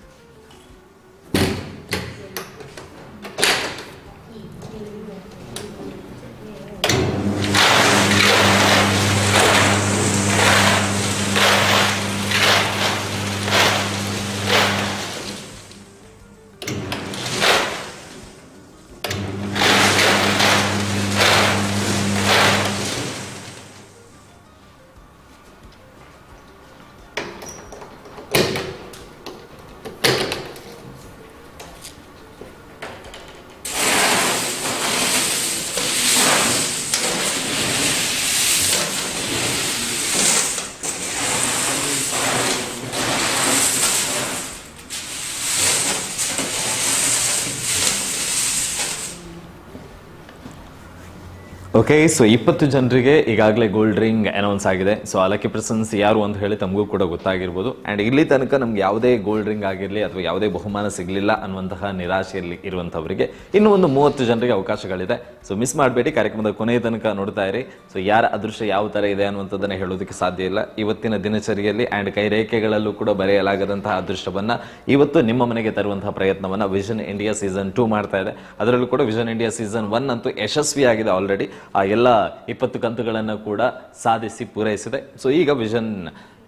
ಓಕೆ. ಸೊ 20 ಜನರಿಗೆ ಈಗಾಗಲೇ ಗೋಲ್ಡ್ ರಿಂಗ್ ಅನೌನ್ಸ್ ಆಗಿದೆ. ಸೊ ಆ ಲಕ್ಕಿ ಪರ್ಸನ್ಸ್ ಯಾರು ಅಂತ ಹೇಳಿ ತಮಗೂ ಕೂಡ ಗೊತ್ತಾಗಿರ್ಬೋದು. ಆ್ಯಂಡ್ ಇಲ್ಲಿ ತನಕ ನಮ್ಗೆ ಯಾವುದೇ ಗೋಲ್ಡ್ ರಿಂಗ್ ಆಗಿರಲಿ ಅಥವಾ ಯಾವುದೇ ಬಹುಮಾನ ಸಿಗಲಿಲ್ಲ ಅನ್ನುವಂತಹ ನಿರಾಶೆಯಲ್ಲಿ ಇರುವಂಥವರಿಗೆ ಇನ್ನೂ ಒಂದು 30 ಜನರಿಗೆ ಅವಕಾಶಗಳಿದೆ. ಸೊ ಮಿಸ್ ಮಾಡಬೇಡಿ, ಕಾರ್ಯಕ್ರಮದ ಕೊನೆಯ ತನಕ ನೋಡ್ತಾ ಇರಿ. ಸೊ ಯಾರ ಅದೃಷ್ಟ ಯಾವ ಥರ ಇದೆ ಅನ್ನುವಂಥದ್ದನ್ನು ಹೇಳೋದಕ್ಕೆ ಸಾಧ್ಯ ಇಲ್ಲ. ಇವತ್ತಿನ ದಿನಚರಿಯಲ್ಲಿ ಆ್ಯಂಡ್ ಕೈ ರೇಖೆಗಳಲ್ಲೂ ಕೂಡ ಬರೆಯಲಾಗದಂತಹ ಅದೃಷ್ಟವನ್ನು ಇವತ್ತು ನಿಮ್ಮ ಮನೆಗೆ ತರುವಂತಹ ಪ್ರಯತ್ನವನ್ನು ವಿಷನ್ ಇಂಡಿಯಾ ಸೀಸನ್ 2 ಮಾಡ್ತಾ ಇದೆ. ಅದರಲ್ಲೂ ಕೂಡ ವಿಷನ್ ಇಂಡಿಯಾ ಸೀಸನ್ 1 ಅಂತೂ ಯಶಸ್ವಿಯಾಗಿದೆ ಆಲ್ರೆಡಿ. ಆ ಎಲ್ಲ 20 ಕಂತುಗಳನ್ನು ಕೂಡ ಸಾಧಿಸಿ ಪೂರೈಸಿದೆ. ಸೊ ಈಗ ವಿಷನ್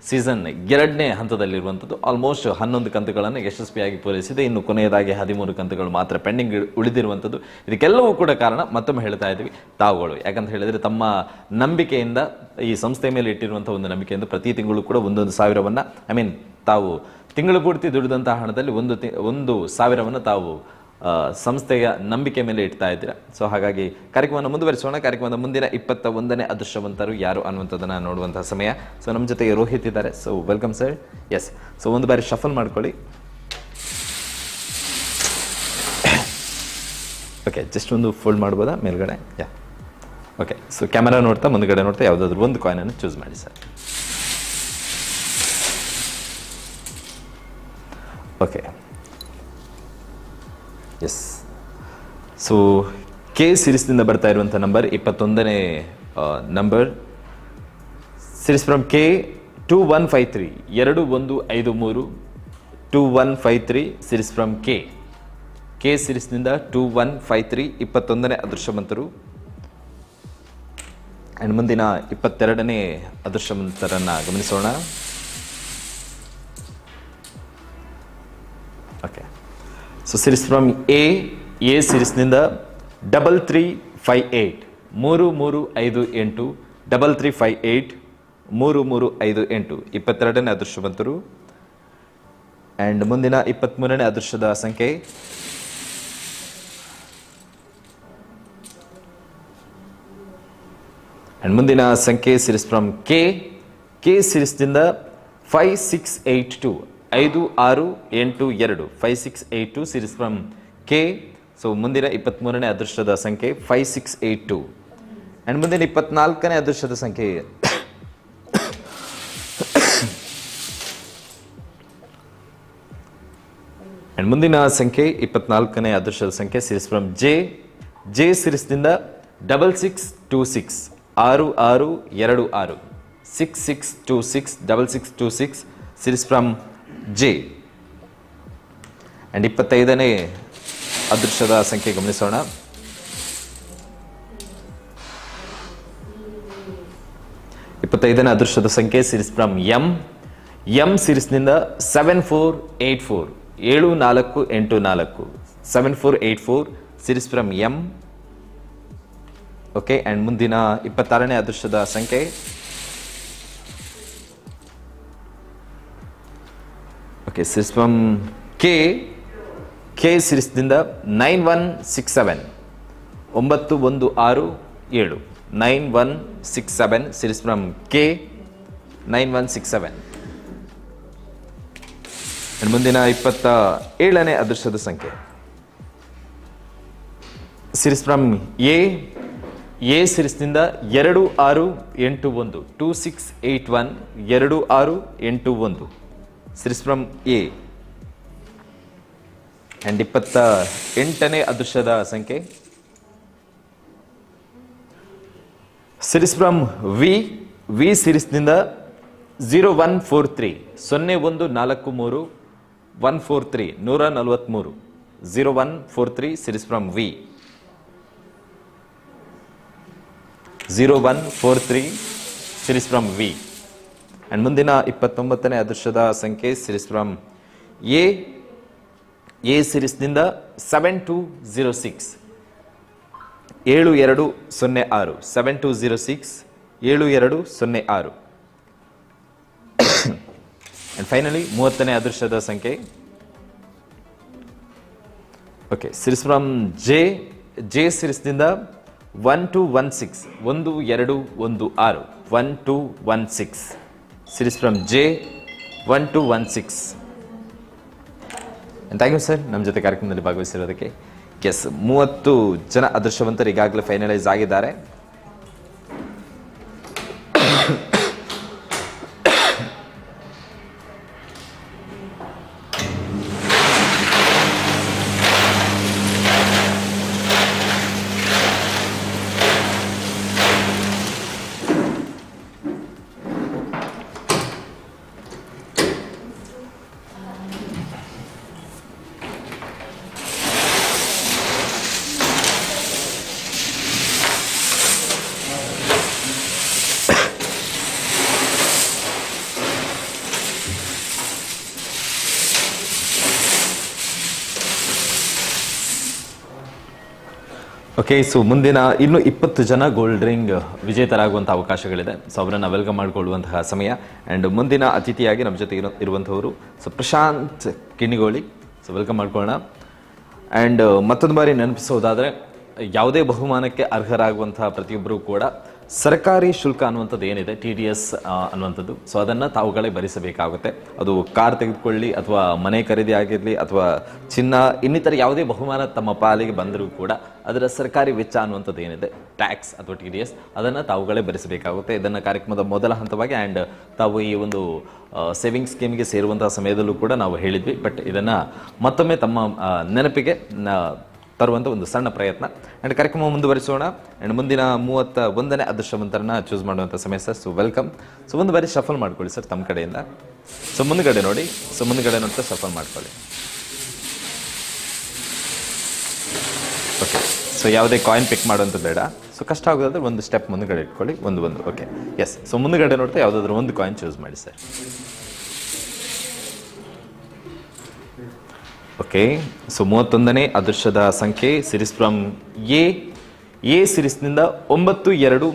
ಸೀಸನ್ 2ನೇ ಹಂತದಲ್ಲಿರುವಂಥದ್ದು ಆಲ್ಮೋಸ್ಟ್ 11 ಕಂತುಗಳನ್ನು ಯಶಸ್ವಿಯಾಗಿ ಪೂರೈಸಿದೆ. ಇನ್ನು ಕೊನೆಯದಾಗಿ 13 ಕಂತುಗಳು ಮಾತ್ರ ಪೆಂಡಿಂಗ್ ಉಳಿದಿರುವಂಥದ್ದು. ಇದಕ್ಕೆಲ್ಲವೂ ಕೂಡ ಕಾರಣ ಮತ್ತೊಮ್ಮೆ ಹೇಳ್ತಾ ಇದ್ದೀವಿ ತಾವುಗಳು. ಯಾಕಂತ ಹೇಳಿದರೆ ತಮ್ಮ ನಂಬಿಕೆಯಿಂದ, ಈ ಸಂಸ್ಥೆ ಮೇಲೆ ಇಟ್ಟಿರುವಂಥ ಒಂದು ನಂಬಿಕೆಯಿಂದ ಪ್ರತಿ ತಿಂಗಳು ಕೂಡ 1,1000 ತಾವು ತಿಂಗಳು ಪೂರ್ತಿ ದುಡಿದಂತಹ ಹಣದಲ್ಲಿ 1,1000 ತಾವು ಸಂಸ್ಥೆಯ ನಂಬಿಕೆ ಮೇಲೆ ಇಡ್ತಾ ಇದ್ದೀರಾ. ಸೊ ಹಾಗಾಗಿ ಕಾರ್ಯಕ್ರಮವನ್ನು ಮುಂದುವರಿಸೋಣ. ಕಾರ್ಯಕ್ರಮದ ಮುಂದಿನ 21ನೇ ಅದೃಷ್ಟವಂತರು ಯಾರು ಅನ್ನುವಂಥದ್ದನ್ನು ನೋಡುವಂತಹ ಸಮಯ. ಸೊ ನಮ್ಮ ಜೊತೆಗೆ ರೋಹಿತ್ ಇದ್ದಾರೆ. So welcome sir. Yes. So ಒಂದು ಬಾರಿ ಶಫಲ್ ಮಾಡ್ಕೊಳ್ಳಿ. ಓಕೆ, ಜಸ್ಟ್ ಒಂದು ಫೋಲ್ಡ್ ಮಾಡ್ಬೋದಾ ಮೇಲ್ಗಡೆ? ಯಾ. ಓಕೆ. ಸೊ ಕ್ಯಾಮರಾ ನೋಡ್ತಾ ಮುಂದ್ಗಡೆ ನೋಡ್ತಾ ಯಾವುದಾದ್ರೂ ಒಂದು ಕಾಯಿನನ್ನು ಚೂಸ್ ಮಾಡಿ sir. Okay. Yes. So K ಸಿರೀಸ್ನಿಂದ ಬರ್ತಾ ಇರುವಂಥ ನಂಬರ್ 21ನೇ number. Series from K 2153 2153 2153 series from K ಸಿರೀಸ್ನಿಂದ 2153 21ನೇ ಅದೃಷ್ಟವಂತರು. ಆ್ಯಂಡ್ ಮುಂದಿನ 22ನೇ ಅದೃಷ್ಟವಂತರನ್ನು ಗಮನಿಸೋಣ. Okay, so series from A ಸೀರೀಸ್ನಿಂದ 3358 3358 3358 3358 22ನೇ ಅದೃಷ್ಟವಂತರು. ಆ್ಯಂಡ್ ಮುಂದಿನ 23ನೇ ಅದೃಷ್ಟದ ಸಂಖ್ಯೆ ಆ್ಯಂಡ್ ಮುಂದಿನ ಸಂಖ್ಯೆ ಸೀರೀಸ್ ಫ್ರಮ್ ಕೆ ಸೀರೀಸ್ನಿಂದ 5682 5682 5682 ಸೀರೀಸ್ ಫ್ರಮ್ ಕೆ. ಸೊ ಮುಂದಿನ 23ನೇ ಅದೃಷ್ಟದ ಸಂಖ್ಯೆ 5682. ಆ್ಯಂಡ್ ಮುಂದಿನ 24ನೇ ಅದೃಷ್ಟದ ಸಂಖ್ಯೆ ಆ್ಯಂಡ್ ಮುಂದಿನ ಸಂಖ್ಯೆ 24ನೇ ಅದೃಷ್ಟದ ಸಂಖ್ಯೆ ಸೀರೀಸ್ ಫ್ರಮ್ ಜೆ ಸೀರೀಸ್ನಿಂದ 6626 6626 6626 6626 ಸೀರೀಸ್ ಫ್ರಮ್ ಜೆ. ಆ್ಯಂಡ್ 25ನೇ ಅದೃಷ್ಟದ ಸಂಖ್ಯೆ ಗಮನಿಸೋಣ. ಅದೃಷ್ಟದ ಸಂಖ್ಯೆ ಸೀರೀಸ್ ಫ್ರಮ್ ಎಂ ಸೀರೀಸ್ನಿಂದ 7484 7484 7484 series from M. Okay, and ಮುಂದಿನ 26ನೇ ಅದೃಷ್ಟದ ಸಂಖ್ಯೆ ಓಕೆ ಸೀರೀಸ್ ಫ್ರಮ್ ಕೆ ಸೀರೀಸ್ನಿಂದ 9167 9167 9167 ಸೀರೀಸ್ ಫ್ರಮ್ ಕೆ 9167. ಆ್ಯಂಡ್ ಮುಂದಿನ 27ನೇ ಅದೃಷ್ಟದ ಸಂಖ್ಯೆ ಸೀರೀಸ್ ಫ್ರಮ್ ಎ ಸೀರೀಸ್ನಿಂದ 2681 2681 2681 ಸೀರೀಸ್ ಫ್ರಮ್ ಎ. ಆ್ಯಂಡ್ 28ನೇ ಅದೃಷ್ಟದ ಸಂಖ್ಯೆ ಸೀರೀಸ್ ಫ್ರಮ್ ವಿ ಸೀರೀಸ್ನಿಂದ 0143 0143 143 143 0143 series from V 0143 series from V. And ಮುಂದಿನ 29ನೇ ಅದೃಷ್ಟದ ಸಂಖ್ಯೆ ಸೀರೀಸ್ ಫ್ರಮ್ ಎ ಸೀರೀಸ್ನಿಂದ 7206 7206 7206 7206. ಆ್ಯಂಡ್ ಫೈನಲಿ 30ನೇ ಅದೃಷ್ಟದ ಸಂಖ್ಯೆ ಓಕೆ ಸೀರೀಸ್ ಫ್ರಮ್ ಜೆ ಸೀರೀಸ್ನಿಂದ 1216 1216 1216 series from J 1216. Thank you sir ನಮ್ಮ ಜೊತೆ ಕಾರ್ಯಕ್ರಮದಲ್ಲಿ ಭಾಗವಹಿಸಿರೋದಕ್ಕೆ. ಎಸ್, 30 ಜನ ಅದೃಷ್ಟವಂತರು ಈಗಾಗಲೇ ಫೈನಲೈಸ್ ಆಗಿದ್ದಾರೆ. ಓಕೆ, ಸೊ ಮುಂದಿನ ಇನ್ನು 20 ಜನ ಗೋಲ್ಡ್ ರಿಂಗ್ ವಿಜೇತರಾಗುವಂಥ ಅವಕಾಶಗಳಿದೆ. ಸೊ ಅವರನ್ನು ವೆಲ್ಕಮ್ ಮಾಡಿಕೊಳ್ಳುವಂತಹ ಸಮಯ. ಆ್ಯಂಡ್ ಮುಂದಿನ ಅತಿಥಿಯಾಗಿ ನಮ್ಮ ಜೊತೆ ಇರುವಂಥವರು ಸೊ ಪ್ರಶಾಂತ್ ಕಿಣಿಗೋಳಿ. ಸೊ ವೆಲ್ಕಮ್ ಮಾಡ್ಕೊಳ್ಳೋಣ. ಆ್ಯಂಡ್ ಮತ್ತೊಂದು ಬಾರಿ ನೆನಪಿಸೋದಾದರೆ, ಯಾವುದೇ ಬಹುಮಾನಕ್ಕೆ ಅರ್ಹರಾಗುವಂತಹ ಪ್ರತಿಯೊಬ್ಬರೂ ಕೂಡ ಸರ್ಕಾರಿ ಶುಲ್ಕ ಅನ್ನುವಂಥದ್ದು ಏನಿದೆ, TDS ಅನ್ನುವಂಥದ್ದು, ಸೊ ಅದನ್ನು ತಾವುಗಳೇ ಭರಿಸಬೇಕಾಗುತ್ತೆ. ಅದು ಕಾರ್ ತೆಗೆದುಕೊಳ್ಳಿ ಅಥವಾ ಮನೆ ಖರೀದಿ ಆಗಿರಲಿ ಅಥವಾ ಚಿನ್ನ ಇನ್ನಿತರ ಯಾವುದೇ ಬಹುಮಾನ ತಮ್ಮ ಪಾಲಿಗೆ ಬಂದರೂ ಕೂಡ ಅದರ ಸರ್ಕಾರಿ ವೆಚ್ಚ ಅನ್ನುವಂಥದ್ದು ಏನಿದೆ, ಟ್ಯಾಕ್ಸ್ ಅಥವಾ TDS, ಅದನ್ನು ತಾವುಗಳೇ ಭರಿಸಬೇಕಾಗುತ್ತೆ. ಇದನ್ನು ಕಾರ್ಯಕ್ರಮದ ಮೊದಲ ಹಂತವಾಗಿ ಆ್ಯಂಡ್ ತಾವು ಈ ಒಂದು ಸೇವಿಂಗ್ಸ್ ಸ್ಕೀಮ್ಗೆ ಸೇರುವಂತಹ ಸಮಯದಲ್ಲೂ ಕೂಡ ನಾವು ಹೇಳಿದ್ವಿ. ಬಟ್ ಇದನ್ನು ಮತ್ತೊಮ್ಮೆ ತಮ್ಮ ನೆನಪಿಗೆ ತರುವಂಥ ಒಂದು ಸಣ್ಣ ಪ್ರಯತ್ನ. ಆ್ಯಂಡ್ ಕಾರ್ಯಕ್ರಮ ಮುಂದುವರಿಸೋಣ. ಆ್ಯಂಡ್ ಮುಂದಿನ 31ನೇ ಅದೃಷ್ಟವಂತರನ್ನ ಚೂಸ್ ಮಾಡುವಂಥ ಸಮಯ ಸರ್. So welcome. ಸೊ ಒಂದು ಬಾರಿ ಶಫಲ್ ಮಾಡ್ಕೊಳ್ಳಿ ಸರ್ ತಮ್ಮ ಕಡೆಯಿಂದ. ಸೊ ಮುಂದುಗಡೆ ನೋಡಿ, ಸೊ ಮುಂದುಗಡೆ ನೋಡ್ತಾ ಶಫಲ್ ಮಾಡ್ಕೊಳ್ಳಿ. ಓಕೆ, ಸೊ ಯಾವುದೇ ಕಾಯಿನ್ ಪಿಕ್ ಮಾಡುವಂಥದ್ದು ಬೇಡ. ಸೊ ಕಷ್ಟ ಆಗೋದಾದ್ರೆ ಒಂದು ಸ್ಟೆಪ್ ಮುಂದುಗಡೆ ಇಟ್ಕೊಳ್ಳಿ, ಒಂದು ಓಕೆ ಎಸ್. ಸೊ ಮುಂದುಗಡೆ ನೋಡ್ತಾ ಯಾವುದಾದ್ರೂ ಒಂದು ಕಾಯಿನ್ ಚೂಸ್ ಮಾಡಿ ಸರ್. ಓಕೆ, ಸೊ 31ನೇ ಅದೃಷ್ಟದ ಸಂಖ್ಯೆ ಸಿರೀಸ್ ಫ್ರಮ್ ಎ ಸಿರೀಸ್ನಿಂದ 9246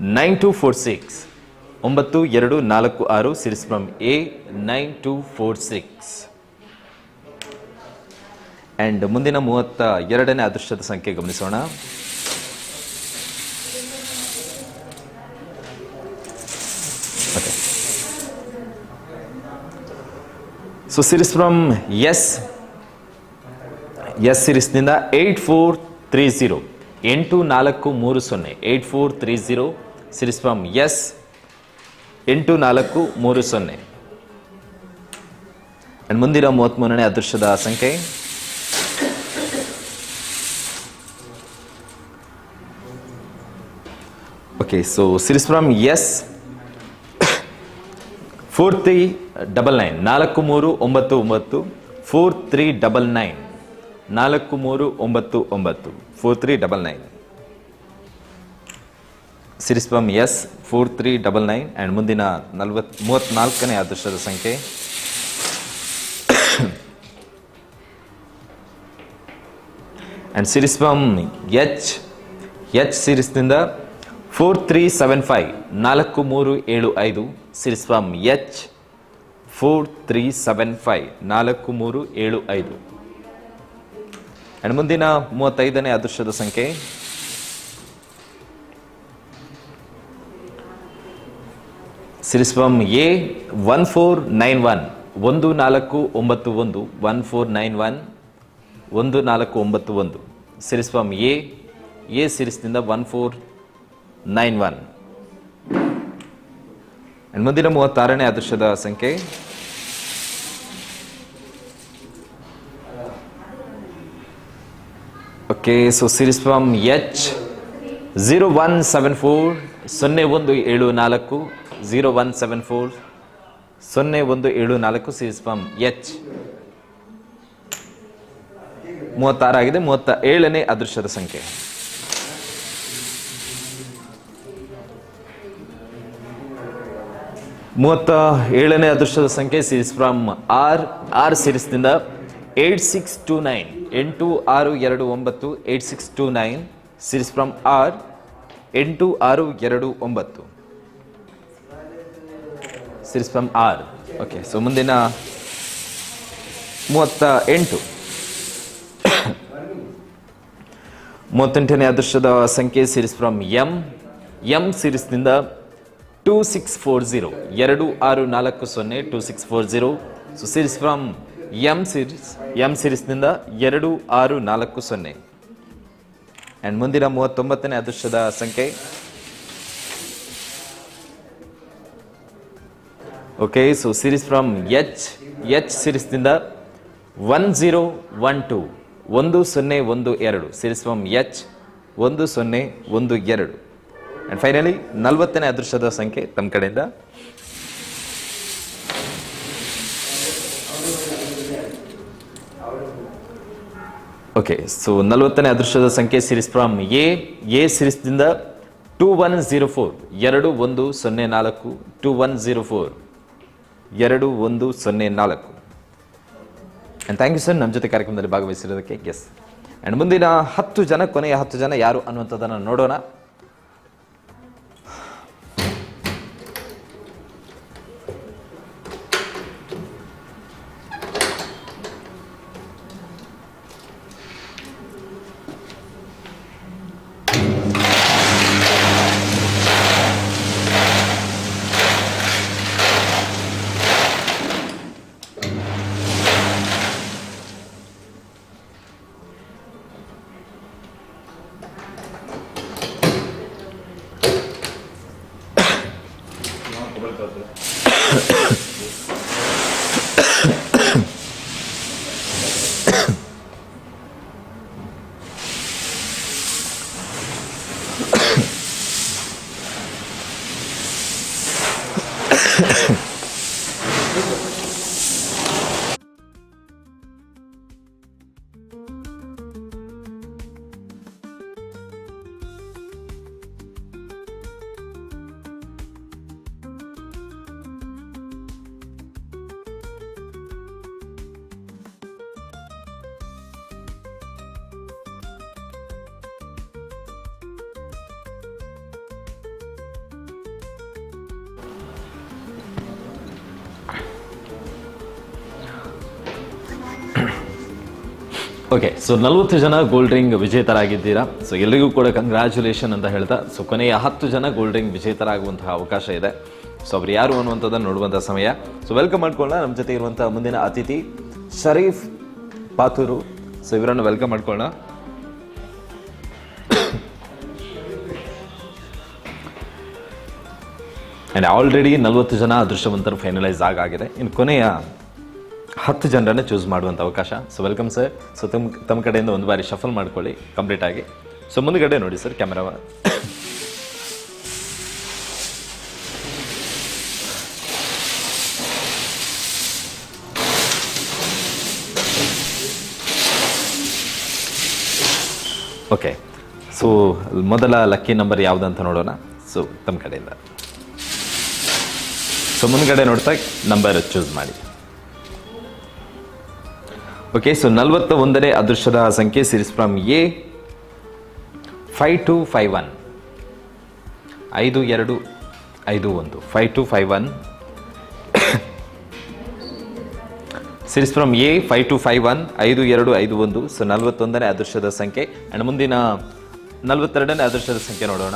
9246 9246 ಸಿರೀಸ್ ಫ್ರಮ್ ಎ 9246. ಆ್ಯಂಡ್ ಮುಂದಿನ 32ನೇ ಅದೃಷ್ಟದ ಸಂಖ್ಯೆ ಗಮನಿಸೋಣ. Okay, so series from S ಸಿರೀಸ್ನಿಂದ 8430 8430 8430 ಸಿರೀಸ್ ಫ್ರಮ್ ಎಸ್ 8430. ಆ್ಯಂಡ್ ಮುಂದಿನ 33ನೇ ಅದೃಷ್ಟದ ಸಂಖ್ಯೆ okay, so series from S 4399 4399 4399 4399 4399 series from S 4399. And ಮುಂದಿನ 34ನೇ ಅದೃಷ್ಟದ ಸಂಖ್ಯೆ ಆ್ಯಂಡ್ ಸಿರೀಸ್ ಫ್ರಮ್ ಎಚ್ ಸಿರೀಸ್ನಿಂದ 4375 4375 ಸಿರೀಸ್ ಫ್ರಮ್ ಎಚ್ 4375 4375. ಆ್ಯಂಡ್ ಮುಂದಿನ 35ನೇ ಅದೃಷ್ಟದ ಸಂಖ್ಯೆ series from A 1491 1491 1491 1491 series from A ಸಿರೀಸ್ನಿಂದ 1491. ಆ್ಯಂಡ್ ಮುಂದಿನ 36ನೇ ಅದೃಷ್ಟದ ಸಂಖ್ಯೆ okay, so series from H 0174 0174 0174 0174 series from H 36 ಆಗಿದೆ. 37ನೇ ಅದೃಷ್ಟದ ಸಂಖ್ಯೆ 37ನೇ ಅದೃಷ್ಟದ ಸಂಖ್ಯೆ ಸಿರೀಸ್ ಫ್ರಮ್ ಆರ್ ಸಿರೀಸ್ನಿಂದ 8629 8629 8629 series from R 8629 series from R. Okay, so ಮುಂದಿನ 38ನೇ ಅದೃಷ್ಟದ ಸಂಖ್ಯೆ ಸಿರೀಸ್ ಫ್ರಮ್ ಎಂ ಸಿರೀಸ್ನಿಂದ 2640 2640 2640. ಸೊ ಸಿರೀಸ್ ಫ್ರಮ್ ಎಂ ಸಿರೀಸ್ನಿಂದ 2640. ಆ್ಯಂಡ್ ಮುಂದಿನ 39ನೇ ಅದೃಷ್ಟದ ಸಂಖ್ಯೆ okay, so series from H ಸಿರೀಸ್ನಿಂದ 1012 1012 series from H 1012. And finally 40ನೇ ಅದೃಷ್ಟದ ಸಂಖ್ಯೆ ತಮ್ಮ ಕಡೆಯಿಂದ ಓಕೆ, ಸೊ 40ನೇ ಅದೃಷ್ಟದ ಸಂಖ್ಯೆ ಸಿರೀಸ್ ಫ್ರಮ್ ಎ ಸಿರೀಸ್ನಿಂದ 2104 2104 2104 2104. ಆ್ಯಂಡ್ ಥ್ಯಾಂಕ್ ಯು ಸರ್ ನಮ್ಮ ಜೊತೆ ಕಾರ್ಯಕ್ರಮದಲ್ಲಿ ಭಾಗವಹಿಸಿರೋದಕ್ಕೆ. ಎಸ್, ಆ್ಯಂಡ್ ಮುಂದಿನ 10 ಜನ ಕೊನೆಯ 10 ಜನ ಯಾರು ಅನ್ನುವಂಥದ್ದನ್ನು ನೋಡೋಣ. ಓಕೆ, ಸೊ 40 ಜನ ಗೋಲ್ಡ್ ರಿಂಗ್ ವಿಜೇತರಾಗಿದ್ದೀರಾ. ಸೊ ಎಲ್ಲರಿಗೂ ಕೂಡ ಕಂಗ್ರ್ಯಾಚುಲೇಷನ್ ಅಂತ ಹೇಳ್ತಾ, ಸೊ ಕೊನೆಯ 10 ಜನ ಗೋಲ್ಡ್ ರಿಂಗ್ ವಿಜೇತರಾಗುವಂತಹ ಅವಕಾಶ ಇದೆ. ಸೊ ಅವ್ರು ಯಾರು ಅನ್ನುವಂಥದ್ದನ್ನು ನೋಡುವಂಥ ಸಮಯ. ಸೊ ವೆಲ್ಕಮ್ ಮಾಡ್ಕೊಳ್ಳೋಣ. ನಮ್ಮ ಜೊತೆ ಇರುವಂಥ ಮುಂದಿನ ಅತಿಥಿ ಶರೀಫ್ ಪಾತೂರು. ಸೊ ಇವರನ್ನು ವೆಲ್ಕಮ್ ಮಾಡ್ಕೊಳ್ಳೋಣ. ಆ್ಯಂಡ್ ಆಲ್ರೆಡಿ 40 ಜನ ಅದೃಷ್ಟವಂತರು ಫೈನಲೈಸ್ ಆಗಿದೆ. ಇನ್ನು ಕೊನೆಯ 10 ಜನರನ್ನು ಚೂಸ್ ಮಾಡುವಂಥ ಅವಕಾಶ. So welcome sir. ಸೊ ತಮ್ಮ ಕಡೆಯಿಂದ ಒಂದು ಬಾರಿ ಶಫಲ್ ಮಾಡ್ಕೊಳ್ಳಿ ಕಂಪ್ಲೀಟ್ ಆಗಿ. ಸೊ ಮುಂದುಗಡೆ ನೋಡಿ ಸರ್ ಕ್ಯಾಮೆರಾ. ಓಕೆ, ಸೊ ಮೊದಲ ಲಕ್ಕಿ ನಂಬರ್ ಯಾವುದಂತ ನೋಡೋಣ. ಸೊ ತಮ್ಮ ಕಡೆಯಿಂದ ಸೊ ಮುಂದ್ಗಡೆ ನೋಡ್ತಾ ನಂಬರ್ ಚೂಸ್ ಮಾಡಿ. ಓಕೆ, ಸೊ 41ನೇ ಅದೃಷ್ಟದ ಸಂಖ್ಯೆ series from A 5251 5251 5251 series from A 5251 5251. So 41ನೇ ಅದೃಷ್ಟದ ಸಂಖ್ಯೆ. ಅಂಡ್ ಮುಂದಿನ 42ನೇ ಅದೃಷ್ಟದ ಸಂಖ್ಯೆ ನೋಡೋಣ.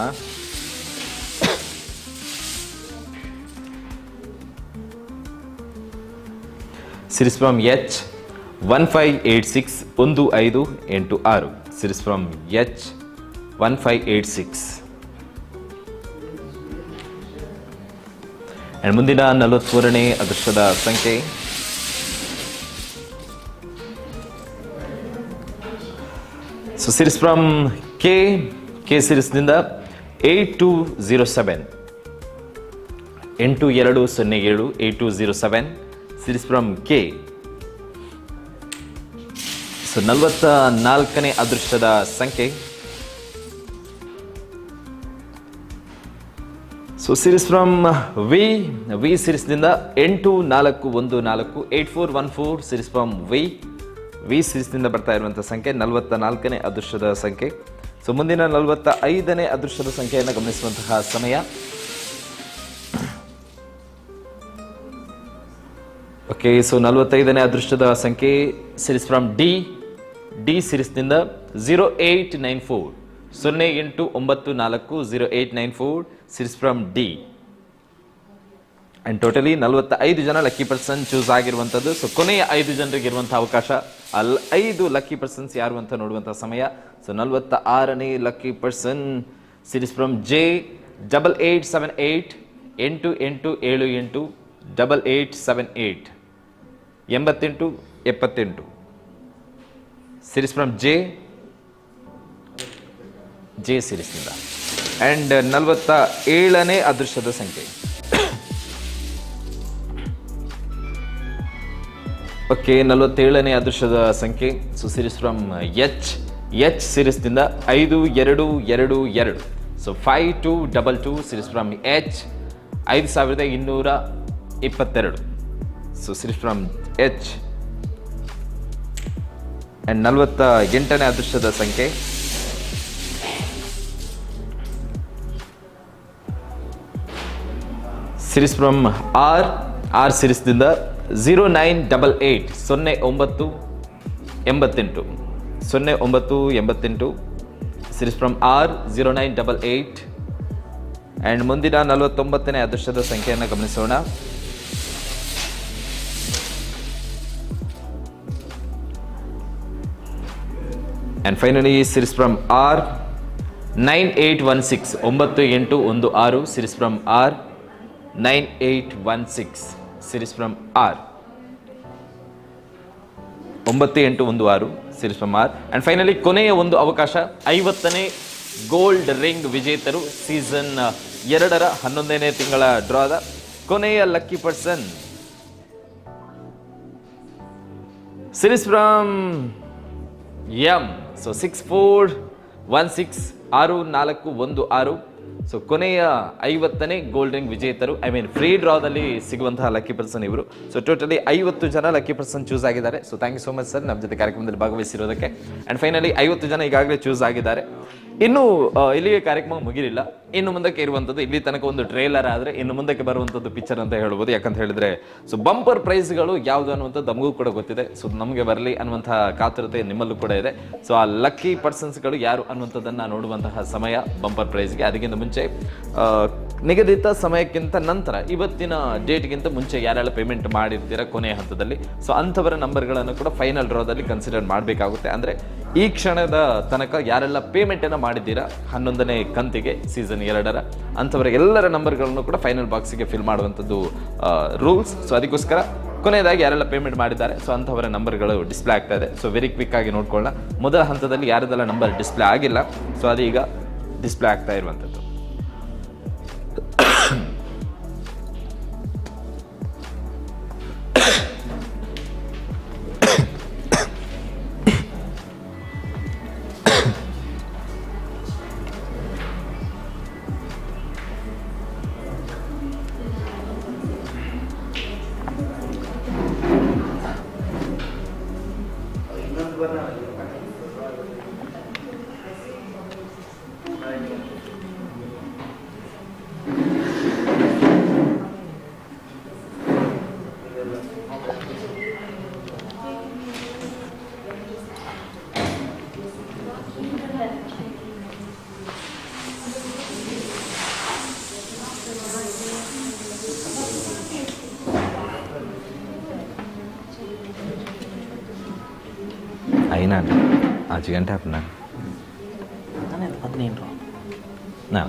Series from H 1586 1586. Series from H 1586. And ಮುಂದಿನ 43ನೇ ಅದೃಷ್ಟದ ಸಂಖ್ಯೆ ಸೊ ಸೀರೀಸ್ ಫ್ರಮ್ ಕೆ ಸೀರೀಸ್ನಿಂದ 8207 8207 8207. Series from K. ಸೊ 44ನೇ ಅದೃಷ್ಟದ ಸಂಖ್ಯೆ ಸೊ ಸೀರೀಸ್ ಫ್ರಮ್ ವಿ ಸೀರೀಸ್ನಿಂದ 8414 8414. ಸೀರೀಸ್ ಫ್ರಮ್ ವಿ ಸೀರೀಸ್ನಿಂದ ಬರ್ತಾ ಇರುವಂಥ ಸಂಖ್ಯೆ 44ನೇ ಅದೃಷ್ಟದ ಸಂಖ್ಯೆ. ಸೊ ಮುಂದಿನ 45ನೇ ಅದೃಷ್ಟದ ಸಂಖ್ಯೆಯನ್ನು ಗಮನಿಸುವಂತಹ ಸಮಯ. ಓಕೆ, ಸೊ 45ನೇ ಅದೃಷ್ಟದ ಸಂಖ್ಯೆ ಸೀರೀಸ್ ಫ್ರಮ್ ಡಿ ಸೀರೀಸ್ನಿಂದ 0894 0894 0894. Series from D. And totally 45 ಜನ ಲಕ್ಕಿ ಪರ್ಸನ್ ಚೂಸ್ ಆಗಿರುವಂಥದ್ದು. ಸೊ ಕೊನೆಯ 5 ಜನರಿಗೆ ಇರುವಂಥ ಅವಕಾಶ. 5 ಲಕ್ಕಿ ಪರ್ಸನ್ಸ್ ಯಾರು ಅಂತ ನೋಡುವಂಥ ಸಮಯ. ಸೊ 46ನೇ lucky person series from J 8878 8878 8878 8878. Series from J ಸೀರೀಸ್ನಿಂದ. ಅಂಡ್ 47ನೇ ಅದೃಷ್ಟದ ಸಂಖ್ಯೆ ಓಕೆ 47ನೇ ಅದೃಷ್ಟದ ಸಂಖ್ಯೆ ಸೊ ಸೀರೀಸ್ ಫ್ರಮ್ ಎಚ್ ಸೀರೀಸ್ನಿಂದ 5222. So 5222. Series from H 5222. So series from H. And 48ನೇ ಅದೃಷ್ಟದ ಸಂಖ್ಯೆ ಸೀರೀಸ್ ಫ್ರಮ್ ಆರ್ ಸೀರೀಸ್ನಿಂದ 0988 0988 0988. Series from R 0988. ಅಂಡ್ ಮುಂದಿನ 49ನೇ ಅದೃಷ್ಟದ ಸಂಖ್ಯೆಯನ್ನು ಗಮನಿಸೋಣ. And finally series from R 9816 9816. Series from R 9816. Series from R 9816. Series from R. And finally ಕೊನೆಯ ಒಂದು ಅವಕಾಶ 50ನೇ ಗೋಲ್ಡ್ ರಿಂಗ್ ವಿಜೇತರು ಸೀಸನ್ 2ರ 11ನೇ ತಿಂಗಳ ಡ್ರಾದ ಕೊನೆಯ lucky person series from M. So 6416 6416. So ಕೊನೆಯ 50ನೇ ಗೋಲ್ಡ್ ರಿಂಗ್ ವಿಜೇತರು ಫ್ರೀ ಡ್ರಾದಲ್ಲಿ ಸಿಗುವಂತಹ ಲಕ್ಕಿ ಪರ್ಸನ್ ಇವರು. ಸೊ ಟೋಟಲಿ 50 ಜನ ಲಕ್ಕಿ ಪರ್ಸನ್ ಚೂಸ್ ಆಗಿದ್ದಾರೆ. So thank you so much sir ನಮ್ಮ ಜೊತೆ ಕಾರ್ಯಕ್ರಮದಲ್ಲಿ ಭಾಗವಹಿಸಿರೋದಕ್ಕೆ. ಅಂಡ್ ಫೈನಲಿ 50 ಜನ ಈಗಾಗಲೇ ಚೂಸ್ ಆಗಿದ್ದಾರೆ. ಇನ್ನು ಇಲ್ಲಿಗೆ ಕಾರ್ಯಕ್ರಮ ಮುಗಿಲಿಲ್ಲ. ಇನ್ನು ಮುಂದಕ್ಕೆ ಇರುವಂಥದ್ದು ಇಲ್ಲಿ ತನಕ ಒಂದು ಟ್ರೇಲರ್ ಆದರೆ ಇನ್ನು ಮುಂದಕ್ಕೆ ಬರುವಂಥದ್ದು ಪಿಕ್ಚರ್ ಅಂತ ಹೇಳ್ಬೋದು. ಯಾಕಂತ ಹೇಳಿದ್ರೆ ಸೊ ಬಂಪರ್ ಪ್ರೈಸ್ಗಳು ಯಾವುದು ಅನ್ನುವಂಥದ್ದು ನಮಗೂ ಕೂಡ ಗೊತ್ತಿದೆ. ಸೊ ನಮಗೆ ಬರಲಿ ಅನ್ನುವಂತಹ ಕಾತುರತೆ ನಿಮ್ಮಲ್ಲೂ ಕೂಡ ಇದೆ. ಸೊ ಆ ಲಕ್ಕಿ ಪರ್ಸನ್ಸ್ಗಳು ಯಾರು ಅನ್ನುವಂಥದ್ದನ್ನು ನೋಡುವಂತಹ ಸಮಯ ಬಂಪರ್ ಪ್ರೈಸ್ಗೆ. ಅದಕ್ಕಿಂತ ಮುಂಚೆ ನಿಗದಿತ ಸಮಯಕ್ಕಿಂತ ನಂತರ ಇವತ್ತಿನ ಡೇಟ್ಗಿಂತ ಮುಂಚೆ ಯಾರೆಲ್ಲ ಪೇಮೆಂಟ್ ಮಾಡಿರ್ತೀರ ಕೊನೆಯ ಹಂತದಲ್ಲಿ, ಸೊ ಅಂಥವರ ನಂಬರ್ಗಳನ್ನು ಕೂಡ ಫೈನಲ್ ಡ್ರಾದಲ್ಲಿ ಕನ್ಸಿಡರ್ ಮಾಡಬೇಕಾಗುತ್ತೆ. ಅಂದರೆ ಈ ಕ್ಷಣದ ತನಕ ಯಾರೆಲ್ಲ ಪೇಮೆಂಟನ್ನು ಮಾಡಿದ್ದೀರಾ 11ನೇ ಕಂತಿಗೆ ಸೀಸನ್ 2ರ ಅಂಥವರ ಎಲ್ಲರ ನಂಬರ್ಗಳನ್ನು ಕೂಡ ಫೈನಲ್ ಬಾಕ್ಸಿಗೆ ಫಿಲ್ ಮಾಡುವಂಥದ್ದು ರೂಲ್ಸ್. ಸೊ ಅದಕ್ಕೋಸ್ಕರ ಕೊನೆಯದಾಗಿ ಯಾರೆಲ್ಲ ಪೇಮೆಂಟ್ ಮಾಡಿದ್ದಾರೆ ಸೊ ಅಂಥವರ ನಂಬರ್ಗಳು ಡಿಸ್ಪ್ಲೇ ಆಗ್ತಾ ಇದೆ. ಸೊ ವೆರಿ ಕ್ವಿಕ್ ಆಗಿ ನೋಡ್ಕೊಳ್ಳೋಣ. ಮೊದಲ ಹಂತದಲ್ಲಿ ಯಾರದೆಲ್ಲ ನಂಬರ್ ಡಿಸ್ಪ್ಲೇ ಆಗಿಲ್ಲ ಸೊ ಅದೀಗ ಡಿಸ್ಪ್ಲೇ ಆಗ್ತಾ ಇರುವಂಥದ್ದು. అయినా 5 గంట ఆపినా 15 నా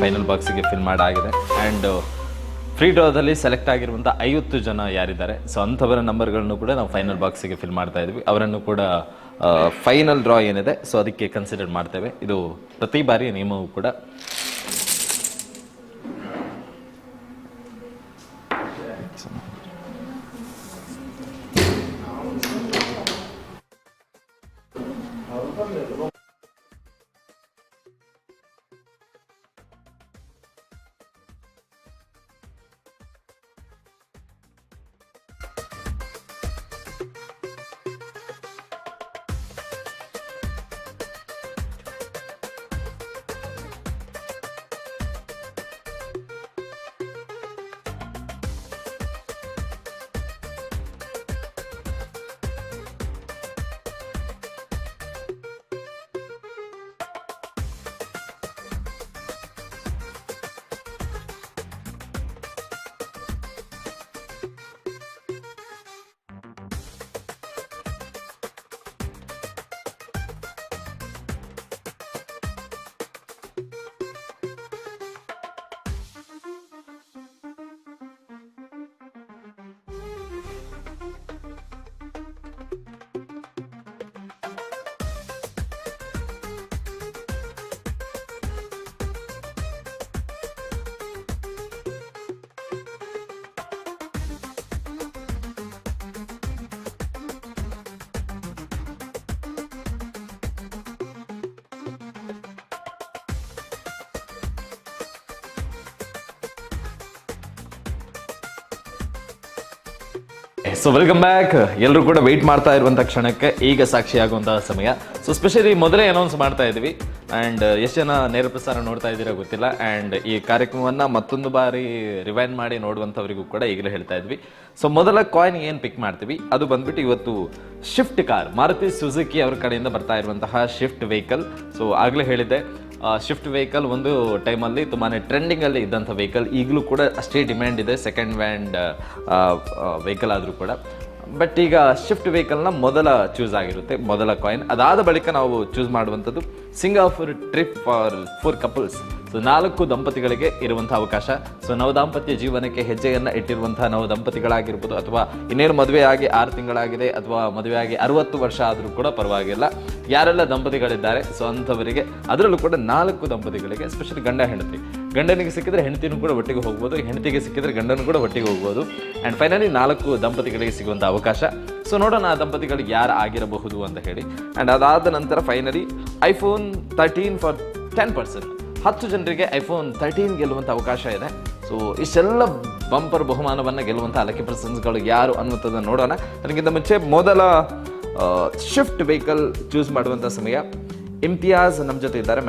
ಫೈನಲ್ ಬಾಕ್ಸಿಗೆ ಫಿಲ್ ಮಾಡಾಗಿದೆ. ಆ್ಯಂಡ್ ಫ್ರೀ ಡ್ರಾದಲ್ಲಿ ಸೆಲೆಕ್ಟ್ ಆಗಿರುವಂಥ 50 ಜನ ಯಾರಿದ್ದಾರೆ, ಸೊ ಅಂಥವರ ನಂಬರ್ಗಳನ್ನು ಕೂಡ ನಾವು ಫೈನಲ್ ಬಾಕ್ಸಿಗೆ ಫಿಲ್ ಮಾಡ್ತಾ ಇದ್ವಿ. ಅವರನ್ನು ಕೂಡ ಫೈನಲ್ ಡ್ರಾ ಏನಿದೆ ಸೊ ಅದಕ್ಕೆ ಕನ್ಸಿಡರ್ ಮಾಡ್ತೇವೆ. ಇದು ಪ್ರತಿ ಬಾರಿ ನಿಯಮವೂ ಕೂಡ. So welcome back. ಎಲ್ಲರೂ ಕೂಡ ವೆಯ್ಟ್ ಮಾಡ್ತಾ ಇರುವಂಥ ಕ್ಷಣಕ್ಕೆ ಈಗ ಸಾಕ್ಷಿಯಾಗುವಂತಹ ಸಮಯ. ಸೊ ಸ್ಪೆಷಲಿ ಮೊದಲೇ ಅನೌನ್ಸ್ ಮಾಡ್ತಾ ಇದ್ವಿ ಆ್ಯಂಡ್ ಎಷ್ಟು ಜನ ನೇರ ಪ್ರಸಾರ ನೋಡ್ತಾ ಇದ್ದೀರಾ ಗೊತ್ತಿಲ್ಲ. ಆ್ಯಂಡ್ ಈ ಕಾರ್ಯಕ್ರಮವನ್ನು ಮತ್ತೊಂದು ಬಾರಿ ರಿವೈಂಡ್ ಮಾಡಿ ನೋಡುವಂಥವರಿಗೂ ಕೂಡ ಈಗಲೇ ಹೇಳ್ತಾ ಇದ್ವಿ. ಸೊ ಮೊದಲ ಕಾಯಿನ್ ಏನು ಪಿಕ್ ಮಾಡ್ತೀವಿ ಅದು ಬಂದ್ಬಿಟ್ಟು ಇವತ್ತು ಶಿಫ್ಟ್ ಕಾರ್, ಮಾರುತಿ ಸುಜುಕಿ ಅವ್ರ ಕಡೆಯಿಂದ ಬರ್ತಾ ಇರುವಂತಹ ಶಿಫ್ಟ್ ವೆಹಿಕಲ್. ಸೊ ಆಗಲೇ ಹೇಳಿದ್ದೆ, ಶಿಫ್ಟ್ ವೆಹಿಕಲ್ ಒಂದು ಟೈಮಲ್ಲಿ ತುಂಬಾ ಟ್ರೆಂಡಿಂಗಲ್ಲಿ ಇದ್ದಂಥ ವೆಹಿಕಲ್, ಈಗಲೂ ಕೂಡ ಅಷ್ಟೇ ಡಿಮ್ಯಾಂಡ್ ಇದೆ ಸೆಕೆಂಡ್ ಹ್ಯಾಂಡ್ ವೆಹಿಕಲ್ ಆದರೂ ಕೂಡ. ಬಟ್ ಈಗ ಶಿಫ್ಟ್ ವೆಹಿಕಲ್ನ ಮೊದಲ ಚೂಸ್ ಆಗಿರುತ್ತೆ, ಮೊದಲ ಕಾಯಿನ್. ಅದಾದ ಬಳಿಕ ನಾವು ಚೂಸ್ ಮಾಡುವಂಥದ್ದು Singapore trip for couples. So 4 ದಂಪತಿಗಳಿಗೆ ಇರುವಂಥ ಅವಕಾಶ. ಸೊ ನವದಾಂಪತ್ಯ ಜೀವನಕ್ಕೆ ಹೆಜ್ಜೆಯನ್ನು ಇಟ್ಟಿರುವಂತಹ ನವದಂಪತಿಗಳಾಗಿರ್ಬೋದು, ಅಥವಾ ಇನ್ನೇನು ಮದುವೆಯಾಗಿ 6 ತಿಂಗಳಾಗಿದೆ, ಅಥವಾ ಮದುವೆಯಾಗಿ 60 ವರ್ಷ ಆದರೂ ಕೂಡ ಪರವಾಗಿಲ್ಲ, ಯಾರೆಲ್ಲ ದಂಪತಿಗಳಿದ್ದಾರೆ ಸೊ ಅಂಥವರಿಗೆ, ಅದರಲ್ಲೂ ಕೂಡ 4 ದಂಪತಿಗಳಿಗೆ, ಸ್ಪೆಷಲಿ ಗಂಡ ಹೆಂಡತಿ, ಗಂಡನಿಗೆ ಸಿಕ್ಕಿದ್ರೆ ಹೆಂಡತಿನೂ ಕೂಡ ಒಟ್ಟಿಗೆ ಹೋಗ್ಬೋದು, ಹೆಂಡತಿಗೆ ಸಿಕ್ಕಿದ್ರೆ ಗಂಡನೂ ಕೂಡ ಒಟ್ಟಿಗೆ ಹೋಗ್ಬೋದು. ಆ್ಯಂಡ್ ಫೈನಲಿ 4 ದಂಪತಿಗಳಿಗೆ ಸಿಗುವಂಥ ಅವಕಾಶ. ಸೊ ನೋಡೋಣ ಆ ದಂಪತಿಗಳಿಗೆ ಯಾರು ಆಗಿರಬಹುದು ಅಂತ ಹೇಳಿ. ಆ್ಯಂಡ್ ಅದಾದ ನಂತರ ಫೈನಲಿ iPhone 13 ಫಾರ್ 10%, 10 ಜನರಿಗೆ iPhone 13 ಗೆಲ್ಲುವಂಥ ಅವಕಾಶ ಇದೆ. ಸೊ ಇಷ್ಟೆಲ್ಲ ಬಂಪರ್ ಬಹುಮಾನವನ್ನು ಗೆಲ್ಲುವಂಥ ಲಕ್ಕಿ ಪರ್ಸನ್ಸ್ಗಳು ಯಾರು ಅನ್ನುವಂಥದ್ದನ್ನು ನೋಡೋಣ. ಅದಕ್ಕಿಂತ ಮುಂಚೆ ಮೊದಲ ಶಿಫ್ಟ್ ವೆಹಿಕಲ್ ಚೂಸ್ ಮಾಡುವಂಥ ಸಮಯ. ಇಮ್ತಿಯಾಜ್ ನಮ್ಮ ಜೊತೆ ಇದ್ದಾರೆ,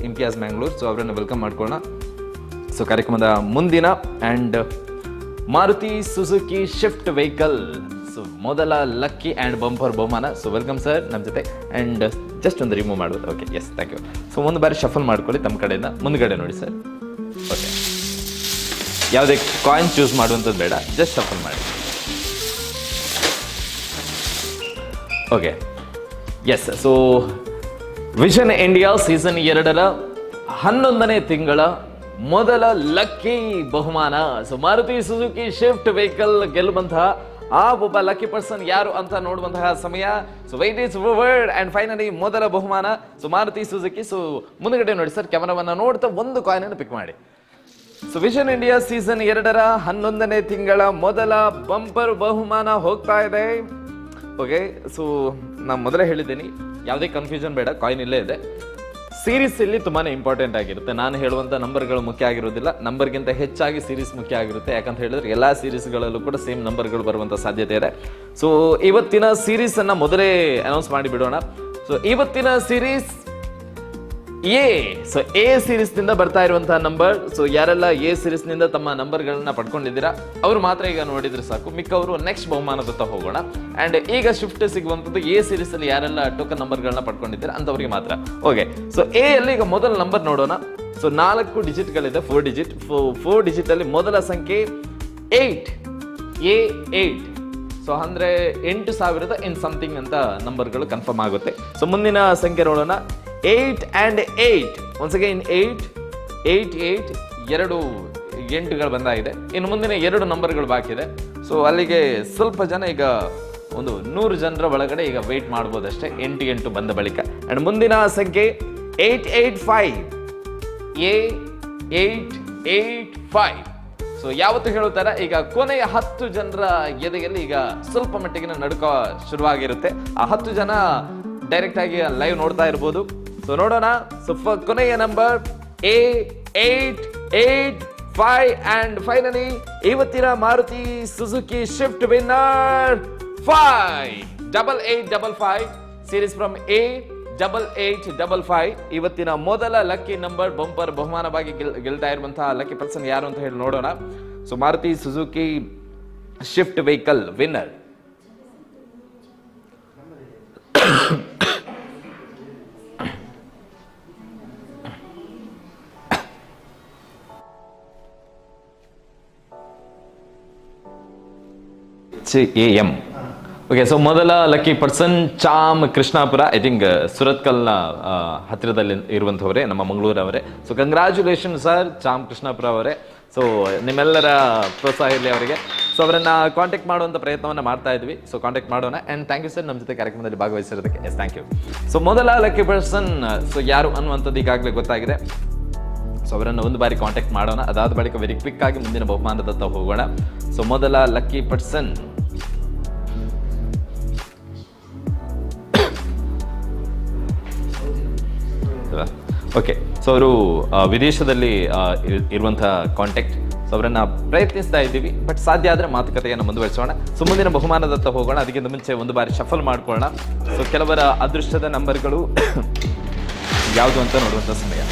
ಇಮ್ತಿಯಾಜ್ ಮ್ಯಾಂಗ್ಳೂರ್. ಸೊ ಅವರನ್ನು ವೆಲ್ಕಮ್ ಮಾಡ್ಕೊಳ್ಳೋಣ. ಸೊ ಕಾರ್ಯಕ್ರಮದ ಮುಂದಿನ and Maruti Suzuki Swift vehicle, so ಮೊದಲ ಲಕ್ಕಿ ಆ್ಯಂಡ್ ಬಂಪರ್ ಬಹುಮಾನ. ಸೊ ವೆಲ್ಕಮ್ ಸರ್ ನಮ್ಮ ಜೊತೆ. ಆ್ಯಂಡ್ ಜಸ್ಟ್ ಒಂದು ರಿಮೂವ್ ಮಾಡ್ಬೋದು. Okay, yes, thank you. So ಒಂದು ಬಾರಿ ಶಫಲ್ ಮಾಡ್ಕೊಳ್ಳಿ ತಮ್ಮ ಕಡೆಯಿಂದ, ಮುಂದ್ಗಡೆ ನೋಡಿ ಸರ್. ಓಕೆ, ಯಾವುದೇ ಕಾಯಿನ್ ಚೂಸ್ ಮಾಡುವಂಥದ್ದು ಬೇಡ, ಜಸ್ಟ್ ಶಫಲ್ ಮಾಡಿ. Okay, yes. So vision India season 2ರ 11ನೇ ತಿಂಗಳ ಮೊದಲ ಲಕ್ಕಿ ಬಹುಮಾನ. So Maruti Suzuki Swift vehicle ಗೆಲ್ಲುವಂತಹ ಆ ಒಬ್ಬ ಲಕ್ಕಿ ಪರ್ಸನ್ ಯಾರು ಅಂತ ನೋಡುವಂತಹ ಸಮಯ. So wait is forward and finally ಮೊದಲ ಬಹುಮಾನ ಸೊ ಮಾರುತಿ ಸುಜುಕಿ. ಸೊ ಮುಂದುಗಡೆ ನೋಡಿ ಸರ್, ಕ್ಯಾಮರಾವನ್ನು ನೋಡ್ತಾ ಒಂದು ಕಾಯಿನ್ ಅನ್ನು ಪಿಕ್ ಮಾಡಿ. ಸೊ ವಿಷನ್ ಇಂಡಿಯಾ ಸೀಸನ್ 2ರ 11ನೇ ತಿಂಗಳ ಮೊದಲ ಬಂಪರ್ ಬಹುಮಾನ ಹೋಗ್ತಾ ಇದೆ. ಓಕೆ, ಸೊ ನಾನು ಮೊದಲೇ ಹೇಳಿದ್ದೀನಿ, ಯಾವುದೇ ಕನ್ಫ್ಯೂಷನ್ ಬೇಡ, ಕಾಯಿನ್ ಇಲ್ಲೇ ಇದೆ. ಸೀರೀಸ್ ಇಲ್ಲಿ ತುಂಬಾ ಇಂಪಾರ್ಟೆಂಟ್ ಆಗಿರುತ್ತೆ. ನಾನು ಹೇಳುವಂಥ ನಂಬರ್ಗಳು ಮುಖ್ಯ ಆಗಿರೋದಿಲ್ಲ, ನಂಬರ್ಗಿಂತ ಹೆಚ್ಚಾಗಿ ಸೀರೀಸ್ ಮುಖ್ಯ ಆಗಿರುತ್ತೆ. ಯಾಕಂತ ಹೇಳಿದ್ರೆ ಎಲ್ಲ ಸೀರೀಸ್ಗಳಲ್ಲೂ ಕೂಡ ಸೇಮ್ ನಂಬರ್ಗಳು ಬರುವಂಥ ಸಾಧ್ಯತೆ ಇದೆ. ಸೊ ಇವತ್ತಿನ ಸೀರೀಸನ್ನು ಮೊದಲೇ ಅನೌನ್ಸ್ ಮಾಡಿಬಿಡೋಣ. ಸೊ ಇವತ್ತಿನ ಸೀರೀಸ್ ಎ. ಸೊ ಎ ಸೀರೀಸ್ನಿಂದ ಬರ್ತಾ ಇರುವಂತಹ ನಂಬರ್. ಸೊ ಯಾರೆಲ್ಲ ಎ ಸೀರೀಸ್ನಿಂದ ತಮ್ಮ ನಂಬರ್ಗಳನ್ನ ಪಡ್ಕೊಂಡಿದ್ದೀರಾ ಅವರು ಮಾತ್ರ ಈಗ ನೋಡಿದ್ರೆ ಸಾಕು, ಮಿಕ್ಕವರು ನೆಕ್ಸ್ಟ್ ಬಹುಮಾನದತ್ತ ಹೋಗೋಣ. ಆ್ಯಂಡ್ ಈಗ ಶಿಫ್ಟ್ ಸಿಗುವಂಥದ್ದು ಎ ಸೀರೀಸಲ್ಲಿ ಯಾರೆಲ್ಲ ಟೋಕನ್ ನಂಬರ್ಗಳನ್ನ ಪಡ್ಕೊಂಡಿದ್ದೀರಾ ಅಂಥವ್ರಿಗೆ ಮಾತ್ರ. ಓಕೆ, ಸೊ ಎ ಅಲ್ಲಿ ಈಗ ಮೊದಲ ನಂಬರ್ ನೋಡೋಣ. ಸೊ 4 ಡಿಜಿಟ್ಗಳಿದೆ, 4 ಡಿಜಿಟಲ್ಲಿ ಮೊದಲ ಸಂಖ್ಯೆ 8, A8. ಸೊ ಅಂದರೆ 8,000 ಇನ್ ಸಮಥಿಂಗ್ ಅಂತ ನಂಬರ್ಗಳು ಕನ್ಫರ್ಮ್ ಆಗುತ್ತೆ. ಸೊ ಮುಂದಿನ ಸಂಖ್ಯೆ ನೋಡೋಣ, 8 and 8. Once again 8 88 2 8ಗಳು ಬಂದಾಗಿದೆ. ಇನ್ನು ಮುಂದಿನ 2 ನಂಬರ್ಗಳು ಬಾಕಿ ಇದೆ. ಸೊ ಅಲ್ಲಿಗೆ ಸ್ವಲ್ಪ ಜನ ಈಗ ಒಂದು 100 ಜನರ ಒಳಗಡೆ ಈಗ ವೆಯ್ಟ್ ಮಾಡ್ಬೋದಷ್ಟೇ 8 ಬಂದ ಬಳಿಕ. ಅಂಡ್ ಮುಂದಿನ ಸಂಖ್ಯೆ 885 885. ಸೊ ಯಾವತ್ತು ಹೇಳುತ್ತಾರೆ ಈಗ ಕೊನೆಯ 10 ಜನರ ಎದೆಯಲ್ಲಿ ಈಗ ಸ್ವಲ್ಪ ಮಟ್ಟಿಗಿನ ನಡುಕ ಶುರುವಾಗಿರುತ್ತೆ. ಆ 10 ಜನ ಡೈರೆಕ್ಟ್ ಆಗಿ ಲೈವ್ ನೋಡ್ತಾ ಇರ್ಬೋದು. ಸೊ ನೋಡೋಣ. ಸೊ ಕೊನೆಯ ನಂಬರ್ A885 ಅಂಡ್ ಫೈನಲಿ ಇವತ್ತಿನ Maruti Suzuki Swift winner 5885 series from A8855. ಇವತ್ತಿನ ಮೊದಲ ಲಕ್ಕಿ ನಂಬರ್ ಬಂಪರ್ ಬಹುಮಾನವಾಗಿ ಗೆಲ್ತಾ ಇರುವಂತಹ ಲಕ್ಕಿ ಪರ್ಸನ್ ಯಾರು ಅಂತ ಹೇಳಿ ನೋಡೋಣ. So Maruti Suzuki Swift vehicle winner AM. Okay, so ಮೊದಲ ಲಕ್ಕಿ ಪರ್ಸನ್ ಚಾಮ್ ಕೃಷ್ಣಾಪುರ, ಐ ಥಿಂಕ್ ಸುರತ್ಕಲ್ನ ಹತ್ತಿರದಲ್ಲಿ ಇರುವಂಥವರೇ, ನಮ್ಮ ಮಂಗಳೂರವರೇ. ಸೊ ಕಂಗ್ರ್ಯಾಚುಲೇಷನ್ ಸರ್ ಚಾಮ್ ಕೃಷ್ಣಾಪುರ ಅವರೇ. ಸೊ ನಿಮ್ಮೆಲ್ಲರ ಪ್ರೋತ್ಸಾಹ ಇರಲಿ ಅವರಿಗೆ. ಸೊ ಅವರನ್ನ ಕಾಂಟ್ಯಾಕ್ಟ್ ಮಾಡುವಂಥ ಪ್ರಯತ್ನವನ್ನು ಮಾಡ್ತಾ ಇದ್ವಿ. ಸೊ ಕಾಂಟ್ಯಾಕ್ಟ್ ಮಾಡೋಣ. ಆ್ಯಂಡ್ ಥ್ಯಾಂಕ್ ಯು ಸರ್ ನಮ್ಮ ಜೊತೆ ಕಾರ್ಯಕ್ರಮದಲ್ಲಿ ಭಾಗವಹಿಸಿರೋದಕ್ಕೆ. Yes, thank you. ಸೊ ಮೊದಲ ಲಕ್ಕಿ ಪರ್ಸನ್ ಸೊ ಯಾರು ಅನ್ನುವಂಥದ್ದು ಈಗಾಗಲೇ ಗೊತ್ತಾಗಿದೆ. ಸೊ ಅವರನ್ನು ಒಂದು ಬಾರಿ ಕಾಂಟ್ಯಾಕ್ಟ್ ಮಾಡೋಣ. ಅದಾದ ಬಳಿಕ ವೆರಿ ಕ್ವಿಕ್ ಆಗಿ ಮುಂದಿನ ಬಹುಮಾನದತ್ತ ಹೋಗೋಣ. ಸೊ ಮೊದಲ ಲಕ್ಕಿ ಪರ್ಸನ್ ಓಕೆ. ಸೊ ಅವರು ವಿದೇಶದಲ್ಲಿ ಇರುವಂತಹ ಕಾಂಟ್ಯಾಕ್ಟ್. ಸೊ ಅವರನ್ನ ಪ್ರಯತ್ನಿಸ್ತಾ ಇದ್ದೀವಿ, ಬಟ್ ಸಾಧ್ಯ ಆದರೆ ಮಾತುಕತೆಯನ್ನು ಮುಂದುವರಿಸೋಣ. ಸೊ ಮುಂದಿನ ಬಹುಮಾನದತ್ತ ಹೋಗೋಣ. ಅದಕ್ಕಿಂತ ಮುಂಚೆ ಒಂದು ಬಾರಿ ಶಫಲ್ ಮಾಡ್ಕೊಳ್ಳೋಣ. ಸೊ ಕೆಲವರ ಅದೃಷ್ಟದ ನಂಬರ್ಗಳು ಯಾವುದು ಅಂತ ನೋಡುವಂಥ ಸಮಯ.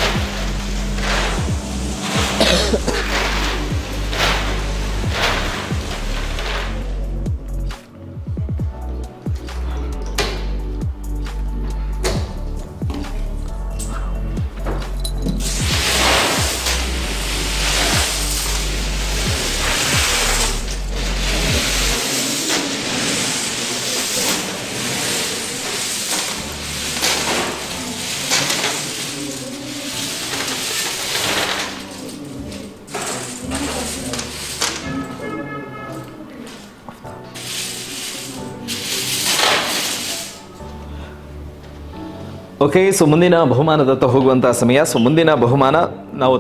ಓಕೆ, ಸೊ ಮುಂದಿನ ಬಹುಮಾನದತ್ತ ಹೋಗುವಂಥ ಸಮಯ. ಸೊ ಮುಂದಿನ ಬಹುಮಾನ ನಾವು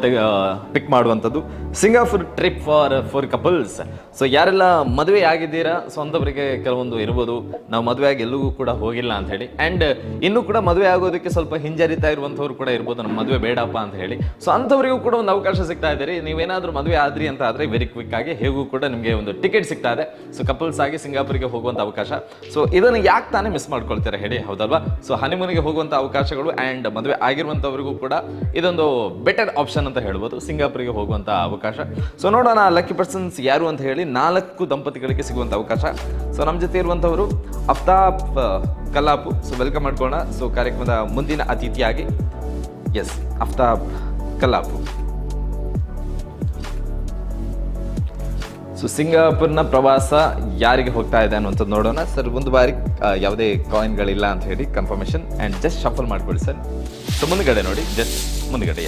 ಪಿಕ್ ಮಾಡುವಂಥದ್ದು Singapore trip for couples. So ಯಾರೆಲ್ಲ ಮದುವೆ ಆಗಿದ್ದೀರಾ, ಸೊ ಅಂಥವರಿಗೆ ಕೆಲವೊಂದು ಇರ್ಬೋದು, ನಾವು ಮದುವೆ ಆಗಿ ಎಲ್ಲೂ ಕೂಡ ಹೋಗಿಲ್ಲ ಅಂತ ಹೇಳಿ. ಆ್ಯಂಡ್ ಇನ್ನೂ ಕೂಡ ಮದುವೆ ಆಗೋದಕ್ಕೆ ಸ್ವಲ್ಪ ಹಿಂಜರಿತಾ ಇರುವಂಥವ್ರು ಕೂಡ ಇರ್ಬೋದು, ನಮ್ಮ ಮದುವೆ ಬೇಡಪ್ಪ ಅಂತ ಹೇಳಿ. ಸೊ ಅಂಥವರಿಗೂ ಕೂಡ ಒಂದು ಅವಕಾಶ ಸಿಗ್ತಾ ಇದ್ದೀರಿ. ನೀವೇನಾದರೂ ಮದುವೆ ಆದ್ರಿ ಅಂತ ಆದರೆ ವೆರಿ ಕ್ವಿಕ್ ಆಗಿ ಹೇಗೂ ಕೂಡ ನಿಮಗೆ ಒಂದು ಟಿಕೆಟ್ ಸಿಗ್ತಾ ಇದೆ. ಸೊ ಕಪಲ್ಸ್ ಆಗಿ ಸಿಂಗಾಪುರಿಗೆ ಹೋಗುವಂಥ ಅವಕಾಶ. ಸೊ ಇದನ್ನು ಯಾಕೆ ತಾನೇ ಮಿಸ್ ಮಾಡ್ಕೊಳ್ತೀರಾ ಹೇಳಿ, ಹೌದಲ್ವಾ? ಸೊ ಹನಿಮೂನಿಗೆ ಹೋಗುವಂಥ ಅವಕಾಶಗಳು ಆ್ಯಂಡ್ ಮದುವೆ ಆಗಿರುವಂಥವ್ರಿಗೂ ಕೂಡ ಇದೊಂದು ಬೆಟರ್ ಆಪ್ಷನ್ ಅಂತ ಹೇಳ್ಬೋದು, ಸಿಂಗಾಪುರಿಗೆ ಹೋಗುವಂಥ ಅವಕಾಶ. ಸೊ ನೋಡೋಣ ಲಕ್ಕಿ ಪರ್ಸನ್ಸ್ ಯಾರು ಅಂತ ಹೇಳಿ. 4 ದಂಪತಿಗಳಿಗೆ ಸಿಗುವಂಥ ಅವಕಾಶ. ಸೊ ನಮ್ಮ ಜೊತೆ ಇರುವಂಥವರು ಅಫ್ತಾಬ್ ಕಲ್ಲಾಪು. ಸೊ ವೆಲ್ಕಮ್ ಮಾಡ್ಕೊಳ್ಳೋಣ. ಸೊ ಕಾರ್ಯಕ್ರಮದ ಮುಂದಿನ ಅತಿಥಿಯಾಗಿ ಎಸ್ ಅಫ್ತಾಬ್ ಕಲ್ಲಾಪು. ಸೊ ಸಿಂಗಾಪುರ್ನ ಪ್ರವಾಸ ಯಾರಿಗೆ ಹೋಗ್ತಾ ಇದೆ ಅನ್ನುವಂಥದ್ದು ನೋಡೋಣ. ಸರ್ ಒಂದು ಬಾರಿ ಯಾವುದೇ ಕಾಯಿನ್ಗಳಿಲ್ಲ ಅಂತ ಹೇಳಿ ಕನ್ಫರ್ಮೇಷನ್ ಆ್ಯಂಡ್ ಜಸ್ಟ್ ಶಫಲ್ ಮಾಡ್ಕೊಳ್ಳಿ ಸರ್. ಸೊ ಮುಂದುಗಡೆ ನೋಡಿ, ಜಸ್ಟ್ ಮುಂದುಗಡೆ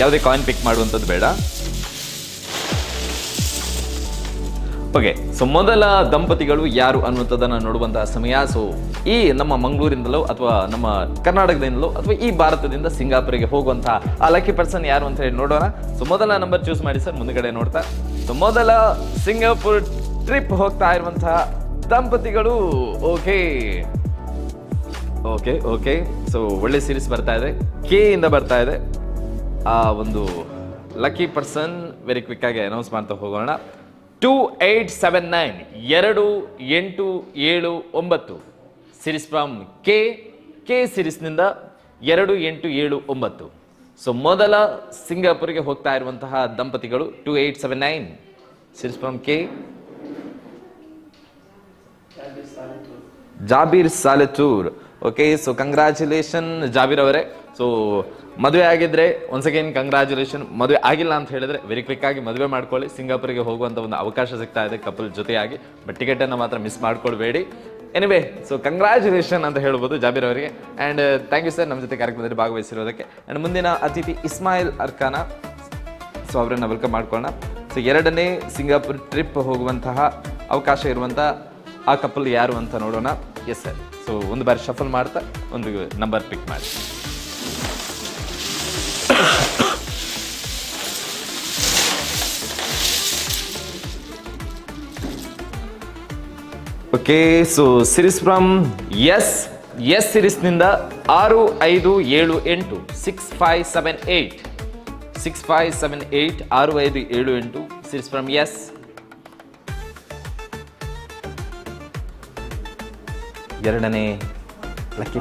ಯಾವುದೇ ಕಾಯಿನ್ ಪಿಕ್ ಮಾಡುವಂಥದ್ದು ಬೇಡ. ಓಕೆ, ಸೊ ಮೊದಲ ದಂಪತಿಗಳು ಯಾರು ಅನ್ನುವಂಥದ್ದನ್ನು ನೋಡುವಂತಹ ಸಮಯ. ಸೊ ಈ ನಮ್ಮ ಮಂಗಳೂರಿಂದಲೋ ಅಥವಾ ನಮ್ಮ ಕರ್ನಾಟಕದಿಂದಲೋ ಅಥವಾ ಈ ಭಾರತದಿಂದ ಸಿಂಗಾಪುರಿಗೆ ಹೋಗುವಂತಹ ಆ ಲಕ್ಕಿ ಪರ್ಸನ್ ಯಾರು ಅಂತ ಹೇಳಿ ನೋಡೋಣ. ಸೊ ಮೊದಲ ನಂಬರ್ ಚೂಸ್ ಮಾಡಿ ಸರ್, ಮುಂದುಗಡೆ ನೋಡ್ತಾ. ಸೊ ಮೊದಲ ಸಿಂಗಾಪುರ್ ಟ್ರಿಪ್ ಹೋಗ್ತಾ ಇರುವಂತಹ ದಂಪತಿಗಳು ಓಕೆ ಓಕೆ ಓಕೆ. ಸೊ ಒಳ್ಳೆ ಸೀರೀಸ್ ಬರ್ತಾ ಇದೆ, ಕೆ ಇಂದ ಬರ್ತಾ ಇದೆ ಆ ಒಂದು ಲಕ್ಕಿ ಪರ್ಸನ್. ವೆರಿ ಕ್ವಿಕ್ ಆಗಿ ಅನೌನ್ಸ್ ಮಾಡ್ತಾ ಹೋಗೋಣ. 2879 2879 ಸೀರೀಸ್ ಫ್ರಮ್ ಕೆ ಸೀರೀಸ್ನಿಂದ 2879. ಸೊ ಮೊದಲ ಸಿಂಗಾಪುರಿಗೆ ಹೋಗ್ತಾ ಇರುವಂತಹ ದಂಪತಿಗಳು 2879 series from K. Jabir Saletur. Okay, so congratulation Jabir ಅವರೇ. ಸೊ ಮದುವೆ ಆಗಿದ್ರೆ ಒನ್ಸ್ ಅಗೇನ್ ಕಂಗ್ರ್ಯಾಚುಲೇಷನ್. ಮದುವೆ ಆಗಿಲ್ಲ ಅಂತ ಹೇಳಿದ್ರೆ ವೆರಿ ಕ್ವಿಕ್ ಆಗಿ ಮದುವೆ ಮಾಡ್ಕೊಳ್ಳಿ. ಸಿಂಗಾಪುರಿಗೆ ಹೋಗುವಂಥ ಒಂದು ಅವಕಾಶ ಸಿಗ್ತಾ ಇದೆ ಕಪಲ್ ಜೊತೆಯಾಗಿ. ಬಟ್ ಟಿಕೆಟನ್ನು ಮಾತ್ರ ಮಿಸ್ ಮಾಡ್ಕೊಳ್ಬೇಡಿ. ಎನಿವೆ ಸೊ ಕಂಗ್ರ್ಯಾಚುಲೇಷನ್ ಅಂತ ಹೇಳ್ಬೋದು ಜಾಬೀರ್ ಅವರಿಗೆ. ಆ್ಯಂಡ್ ಥ್ಯಾಂಕ್ ಯು ಸರ್ ನಮ್ಮ ಜೊತೆ ಕಾರ್ಯಕ್ರಮದಲ್ಲಿ ಭಾಗವಹಿಸಿರೋದಕ್ಕೆ. ಆ್ಯಂಡ್ ಮುಂದಿನ ಅತಿಥಿ ಇಸ್ಮಾಯಿಲ್ ಅರ್ಕಾನ, ಸೊ ಅವರನ್ನು ವೆಲ್ಕಮ್ ಮಾಡ್ಕೊಳ್ಳೋಣ. ಸೊ 2ನೇ ಸಿಂಗಾಪುರ್ ಟ್ರಿಪ್ ಹೋಗುವಂತಹ ಅವಕಾಶ ಇರುವಂಥ ಆ ಕಪಲ್ ಯಾರು ಅಂತ ನೋಡೋಣ. Yes sir. ಸೊ ಒಂದು ಬಾರಿ ಶಫಲ್ ಮಾಡ್ತಾ ಒಂದು ನಂಬರ್ ಪಿಕ್ ಮಾಡಿ. Okay, so series from S ಸಿರೀಸ್ನಿಂದ 6, 5, 7, 8 6, 5, 7, 8 6, 5, 7, 8 6, 5, 7, 8 ಸಿರೀಸ್ ಫ್ರಮ್ ಎಸ್. ಎರಡನೇ lucky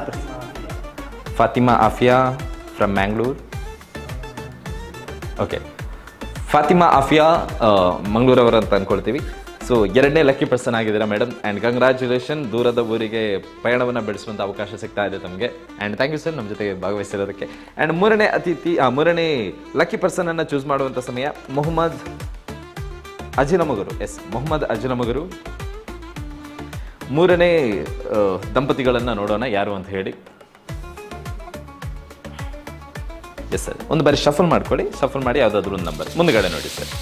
Fatima Afiya from Mangalore. Okay, Fatima Afiya ಮಂಗಳೂರವರು ಅಂತ ಅಂದ್ಕೊಳ್ತೀವಿ. ಸೊ 2ನೇ ಲಕ್ಕಿ ಪರ್ಸನ್ ಆಗಿದ್ದೀರಾ ಮೇಡಮ್. ಆ್ಯಂಡ್ ಕಂಗ್ರ್ಯಾಚುಲೇಷನ್, ದೂರದ ಊರಿಗೆ ಪಯಣವನ್ನು ಬೆಳೆಸುವಂಥ ಅವಕಾಶ ಸಿಗ್ತಾ ಇದೆ ತಮಗೆ. ಆ್ಯಂಡ್ ಥ್ಯಾಂಕ್ ಯು ಸರ್ ನಮ್ಮ ಜೊತೆಗೆ ಭಾಗವಹಿಸಿರೋದಕ್ಕೆ. ಆ್ಯಂಡ್ 3ನೇ ಲಕ್ಕಿ ಪರ್ಸನನ್ನು ಚೂಸ್ ಮಾಡುವಂಥ ಸಮಯ ಮೊಹಮ್ಮದ್ ಅಜಿನಮಗರು. ಎಸ್, ಮೊಹಮ್ಮದ್ ಅಜಿನಮಗರು. 3ನೇ ದಂಪತಿಗಳನ್ನು ನೋಡೋಣ ಯಾರು ಅಂತ ಹೇಳಿ. ಎಸ್ ಸರ್, ಒಂದು ಬಾರಿ ಶಫಲ್ ಮಾಡ್ಕೊಳ್ಳಿ. ಶಫಲ್ ಮಾಡಿ ಯಾವುದಾದ್ರೂ ಒಂದು ನಂಬರ್ ಮುಂದುಗಡೆ ನೋಡಿ ಸರ್.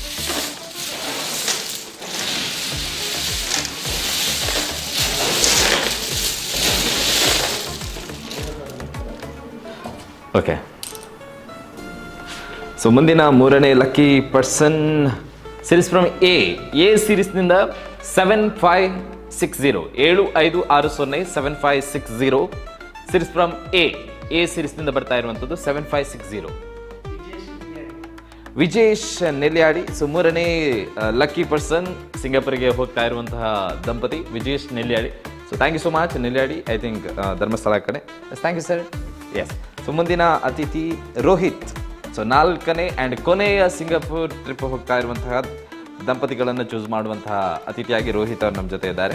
ಓಕೆ, ಸೊ ಮುಂದಿನ 3ನೇ lucky person series from A ಸಿರೀಸ್ನಿಂದ 7560 7560 7560 ಸಿರೀಸ್ ಫ್ರಮ್ ಎ ಸಿರೀಸ್ನಿಂದ ಬರ್ತಾ ಇರುವಂಥದ್ದು 7560 ವಿಜೇಶ್ ನೆಲ್ಯಾಡಿ. ಸೊ 3ನೇ ಲಕ್ಕಿ ಪರ್ಸನ್ ಸಿಂಗಾಪುರಿಗೆ ಹೋಗ್ತಾ ಇರುವಂತಹ ದಂಪತಿ Vijesh Nelyadi. So thank you so much Nelyadi. I think Dharmasthala ಕಡೆ. Yes, thank you sir. Yes, so ಮುಂದಿನ ಅತಿಥಿ ರೋಹಿತ್. ಸೊ 4ನೇ ಆ್ಯಂಡ್ ಕೊನೆಯ ಸಿಂಗಾಪುರ್ ಟ್ರಿಪ್ ಹೋಗ್ತಾ ಇರುವಂತಹ ದಂಪತಿಗಳನ್ನು ಚೂಸ್ ಮಾಡುವಂತಹ ಅತಿಥಿಯಾಗಿ ರೋಹಿತ್ ಅವರು ನಮ್ಮ ಜೊತೆ ಇದ್ದಾರೆ.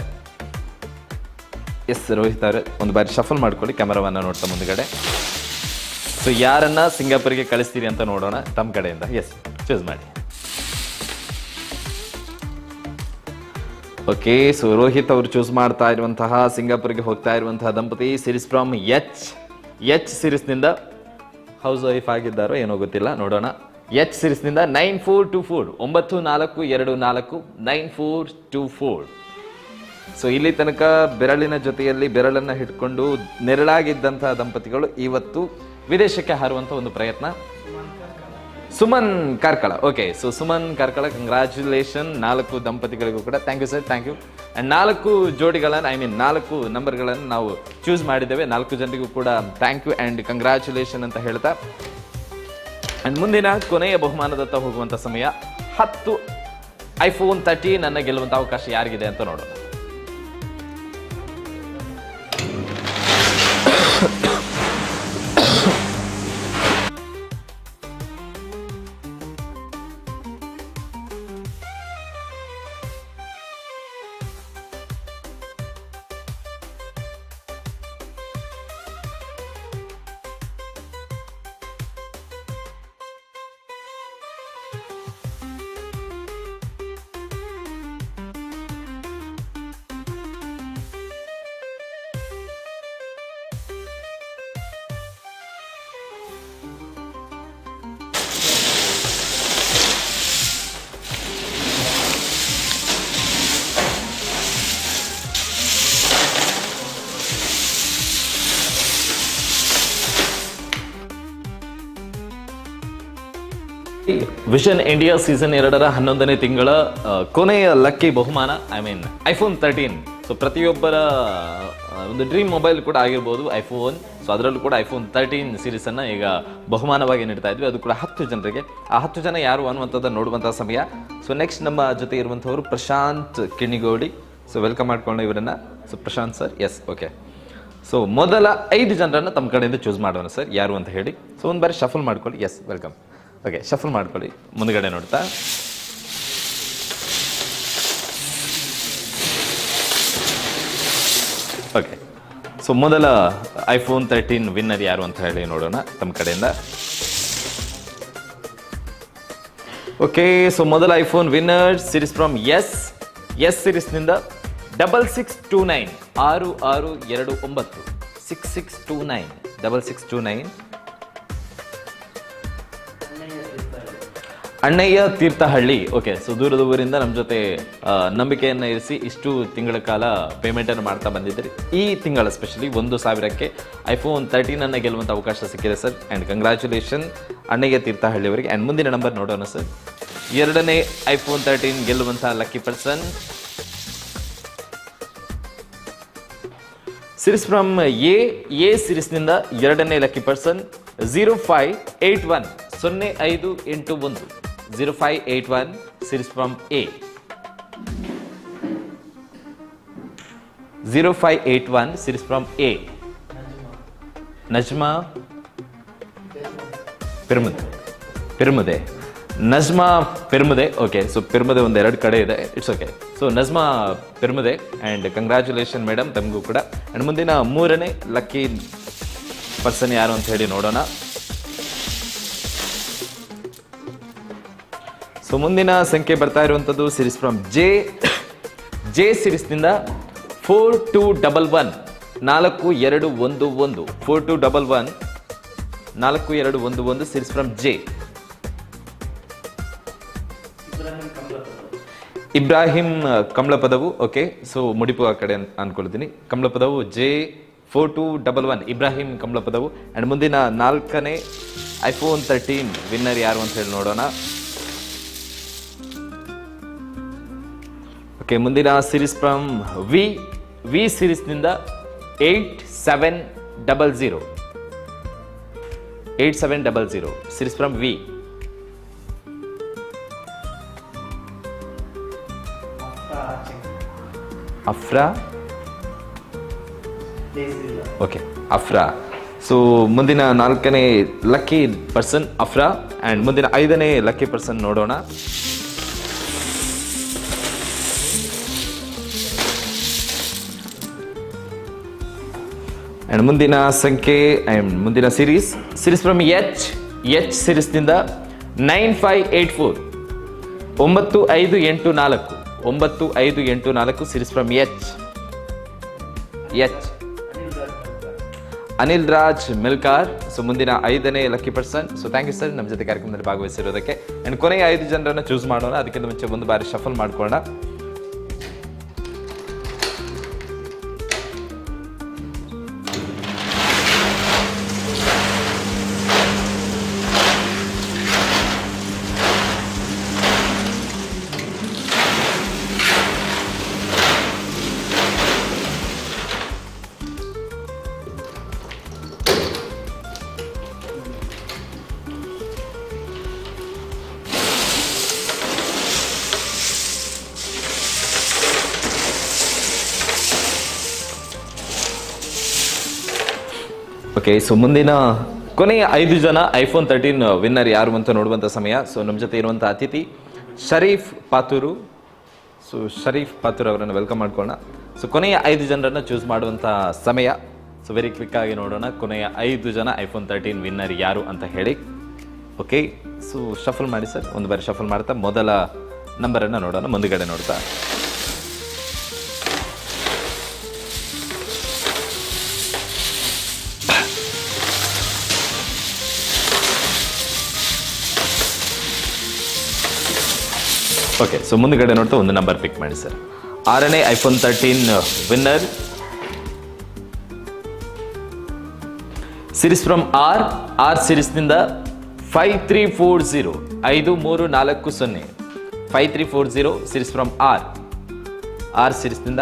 ಎಸ್, ರೋಹಿತ್ ಅವರು ಒಂದು ಬಾರಿ ಶಫಲ್ ಮಾಡ್ಕೊಳ್ಳಿ ಕ್ಯಾಮರಾವನ್ನು ನೋಡ್ತಾ ಮುಂದುಗಡೆ. ಸೊ ಯಾರನ್ನ ಸಿಂಗಾಪುರಿಗೆ ಕಳಿಸ್ತೀರಿ ಅಂತ ನೋಡೋಣ ತಮ್ಮ ಕಡೆಯಿಂದ. ಎಸ್, ಚೂಸ್ ಮಾಡಿ. ಓಕೆ, ಸೊ ರೋಹಿತ್ ಅವರು ಚೂಸ್ ಮಾಡ್ತಾ ಇರುವಂತಹ ಸಿಂಗಾಪುರಿಗೆ ಹೋಗ್ತಾ ಇರುವಂತಹ ದಂಪತಿ ಸಿರೀಸ್ ಫ್ರಮ್ ಎಚ್ ಸಿರೀಸ್ನಿಂದ ಹೌಸ್ ವೈಫ್ ಆಗಿದ್ದಾರೋ ಏನೋ ಗೊತ್ತಿಲ್ಲ, ನೋಡೋಣ. ಎಚ್ ಸಿರೀಸ್ನಿಂದ 9424 9424 9424. ಸೊ ಇಲ್ಲಿ ತನಕ ಬೆರಳಿನ ಜೊತೆಯಲ್ಲಿ ಬೆರಳನ್ನು ಹಿಡ್ಕೊಂಡು ನೆರಳಾಗಿದ್ದಂತಹ ದಂಪತಿಗಳು ಇವತ್ತು ವಿದೇಶಕ್ಕೆ ಹಾರುವಂಥ ಒಂದು ಪ್ರಯತ್ನ. Suman Karkala. Okay, so Suman Karkala, congratulation 4 ದಂಪತಿಗಳಿಗೂ ಕೂಡ. Thank you sir, thank you. And 4 ಜೋಡಿಗಳನ್ನು 4 ನಂಬರ್ಗಳನ್ನು ನಾವು ಚೂಸ್ ಮಾಡಿದ್ದೇವೆ. 4 ಜನರಿಗೂ ಕೂಡ ಥ್ಯಾಂಕ್ ಯು ಆ್ಯಂಡ್ ಕಂಗ್ರ್ಯಾಚುಲೇಷನ್ ಅಂತ ಹೇಳ್ತಾ. ಆ್ಯಂಡ್ ಮುಂದಿನ ಕೊನೆಯ ಬಹುಮಾನದತ್ತ ಹೋಗುವಂಥ ಸಮಯ 10 iPhone 13 ಅನ್ನು ಗೆಲ್ಲುವಂಥ ಅವಕಾಶ ಯಾರಿಗಿದೆ ಅಂತ ನೋಡೋಣ. ವಿಷನ್ ಇಂಡಿಯಾ ಸೀಸನ್ 2ರ 11ನೇ ತಿಂಗಳ ಕೊನೆಯ ಲಕ್ಕಿ ಬಹುಮಾನ iPhone 13. ಸೊ ಪ್ರತಿಯೊಬ್ಬರ ಒಂದು ಡ್ರೀಮ್ ಮೊಬೈಲ್ ಕೂಡ ಆಗಿರ್ಬೋದು ಐಫೋನ್. ಸೊ ಅದರಲ್ಲೂ ಕೂಡ iPhone 13 ಸೀರೀಸನ್ನು ಈಗ ಬಹುಮಾನವಾಗಿ ನೀಡ್ತಾ ಇದ್ವಿ, ಅದು ಕೂಡ 10 ಜನರಿಗೆ. ಆ 10 ಜನ ಯಾರು ಅನ್ನುವಂಥದ್ದನ್ನು ನೋಡುವಂಥ ಸಮಯ. ಸೊ ನೆಕ್ಸ್ಟ್ ನಮ್ಮ ಜೊತೆ ಇರುವಂಥವರು ಪ್ರಶಾಂತ್ ಕಿಣಿಗೋಡಿ. ಸೊ ವೆಲ್ಕಮ್ ಮಾಡ್ಕೊಂಡು ಇವರನ್ನು. So Prashanth sir, yes, okay. So ಮೊದಲ 5 ಜನರನ್ನು ತಮ್ಮ ಕಡೆಯಿಂದ ಚೂಸ್ ಮಾಡೋಣ ಸರ್, ಯಾರು ಅಂತ ಹೇಳಿ. ಸೊ ಒಂದು ಬಾರಿ ಶಫಲ್ ಮಾಡ್ಕೊಳ್ಳಿ. S, welcome. ಓಕೆ, ಶಫಲ್ ಮಾಡ್ಕೊಳ್ಳಿ ಮುಂದುಗಡೆ ನೋಡ್ತಾ. ಓಕೆ, ಸೊ ಮೊದಲ iPhone 13 ವಿನ್ನರ್ ಯಾರು ಅಂತ ಹೇಳಿ ನೋಡೋಣ ತಮ್ಮ ಕಡೆಯಿಂದ. ಓಕೆ, ಸೊ ಮೊದಲ iPhone winner series from S ಸಿರೀಸ್ನಿಂದ 6629 6629 6629 6629. ಅಣ್ಣಯ್ಯ ತೀರ್ಥಹಳ್ಳಿ. ಓಕೆ, ಸೊ ದೂರದ ಊರಿಂದ ನಮ್ಮ ಜೊತೆ ನಂಬಿಕೆಯನ್ನು ಇರಿಸಿ ಇಷ್ಟು ತಿಂಗಳ ಕಾಲ ಪೇಮೆಂಟನ್ನು ಮಾಡ್ತಾ ಬಂದಿದ್ದೀರಿ. ಈ ತಿಂಗಳ ಸ್ಪೆಷಲಿ 1,000ಕ್ಕೆ iPhone 13 ಗೆಲ್ಲುವಂಥ ಅವಕಾಶ ಸಿಕ್ಕಿದೆ sir. And congratulation Annayya Thirthahalli ಅವರಿಗೆ. ಆ್ಯಂಡ್ ಮುಂದಿನ ನಂಬರ್ ನೋಡೋಣ ಸರ್. 2ನೇ iPhone 13 ಗೆಲ್ಲುವಂಥ lucky person series from A ಸಿರೀಸ್ನಿಂದ 2ನೇ lucky person 0581 0581 0581 series from A. 0581 series from A. Najma Pirmude. Najma Pirmude. Okay, so Pirmude ಒಂದು ಎರಡು ಕಡೆ ಇದೆ. It's okay. So Najma Pirmude and congratulations madam ತಮಗೂ ಕೂಡ. and ಮುಂದಿನ 3ನೇ ಲಕ್ಕಿ ಪರ್ಸನ್ ಯಾರು ಅಂತ ಹೇಳಿ ನೋಡೋಣ. ಸೊ ಮುಂದಿನ ಸಂಖ್ಯೆ ಬರ್ತಾ ಇರುವಂಥದ್ದು ಸಿರೀಸ್ ಫ್ರಮ್ ಜೆ ಸಿರೀಸ್ನಿಂದ 4211 4211 4211 4211 series from J. Ibrahim Kamalapadavu. Okay, so Mudipu ಆ ಕಡೆ ಅನ್ಕೊಳ್ತೀನಿ. ಕಮಲಪದವು ಜೆ 4211 ಇಬ್ರಾಹಿಂ ಕಮಲಪದವು. ಆ್ಯಂಡ್ ಮುಂದಿನ 4ನೇ iPhone 13 ವಿನ್ನರ್ ಯಾರು ಅಂತ ಹೇಳಿ ನೋಡೋಣ. ಓಕೆ, ಮುಂದಿನ ಸಿರೀಸ್ ಫ್ರಮ್ ವಿ ಸಿರೀಸ್ನಿಂದ 8700 8700 series from V. Afra. Okay, Afra. So ಮುಂದಿನ 4ನೇ ಲಕ್ಕಿ ಪರ್ಸನ್ ಅಫ್ರಾ. ಆ್ಯಂಡ್ ಮುಂದಿನ 5ನೇ ಲಕ್ಕಿ ಪರ್ಸನ್ ನೋಡೋಣ. ಆ್ಯಂಡ್ ಮುಂದಿನ ಸಂಖ್ಯೆ ಆ್ಯಂಡ್ ಮುಂದಿನ ಸಿರೀಸ್ ಫ್ರಮ್ ಎಚ್ ಸಿರೀಸ್ನಿಂದ 9584 9584 9584 series from H Anil Raj Milkar. So ಮುಂದಿನ 5ನೇ lucky person. So thank you sir ನಮ್ಮ ಜೊತೆ ಕಾರ್ಯಕ್ರಮದಲ್ಲಿ ಭಾಗವಹಿಸಿರೋದಕ್ಕೆ. ಆ್ಯಂಡ್ ಕೊನೆಯ 5 ಜನರನ್ನು ಚೂಸ್ ಮಾಡೋಣ. ಅದಕ್ಕಿಂತ ಮುಂಚೆ ಒಂದು ಬಾರಿ ಶಫಲ್ ಮಾಡ್ಕೊಳ್ಳೋಣ. ಓಕೆ, ಸೊ ಮುಂದಿನ ಕೊನೆಯ 5 ಜನ iPhone 13 ವಿನ್ನರ್ ಯಾರು ಅಂತ ನೋಡುವಂಥ ಸಮಯ. ಸೊ ನಮ್ಮ ಜೊತೆ ಇರುವಂಥ ಅತಿಥಿ ಶರೀಫ್ ಪಾತೂರು. ಸೊ ಶರೀಫ್ ಪಾತೂರು ಅವರನ್ನು ವೆಲ್ಕಮ್ ಮಾಡ್ಕೊಳ್ಳೋಣ. ಸೊ ಕೊನೆಯ 5 ಜನರನ್ನು ಚೂಸ್ ಮಾಡುವಂಥ ಸಮಯ. ಸೊ ವೆರಿ ಕ್ವಿಕ್ ಆಗಿ ನೋಡೋಣ ಕೊನೆಯ 5 ಜನ iPhone 13 ವಿನ್ನರ್ ಯಾರು ಅಂತ ಹೇಳಿ. ಓಕೆ, ಸೊ ಶಫಲ್ ಮಾಡಿ ಸರ್. ಒಂದು ಬಾರಿ ಶಫಲ್ ಮಾಡ್ತಾ ಮೊದಲ ನಂಬರನ್ನು ನೋಡೋಣ, ಮುಂದುಗಡೆ ನೋಡ್ತಾ. ಓಕೆ, ಸೊ ಮುಂದುಗಡೆ ನೋಡ್ತಾ ಒಂದು ನಂಬರ್ ಪಿಕ್ ಮಾಡಿ ಸರ್. 6ನೇ iPhone 13 winner series from R ಸಿರೀಸ್ನಿಂದ 5340 5340 5340 ಸಿರೀಸ್ ಫ್ರಮ್ ಆರ್ ಸಿರೀಸ್ನಿಂದ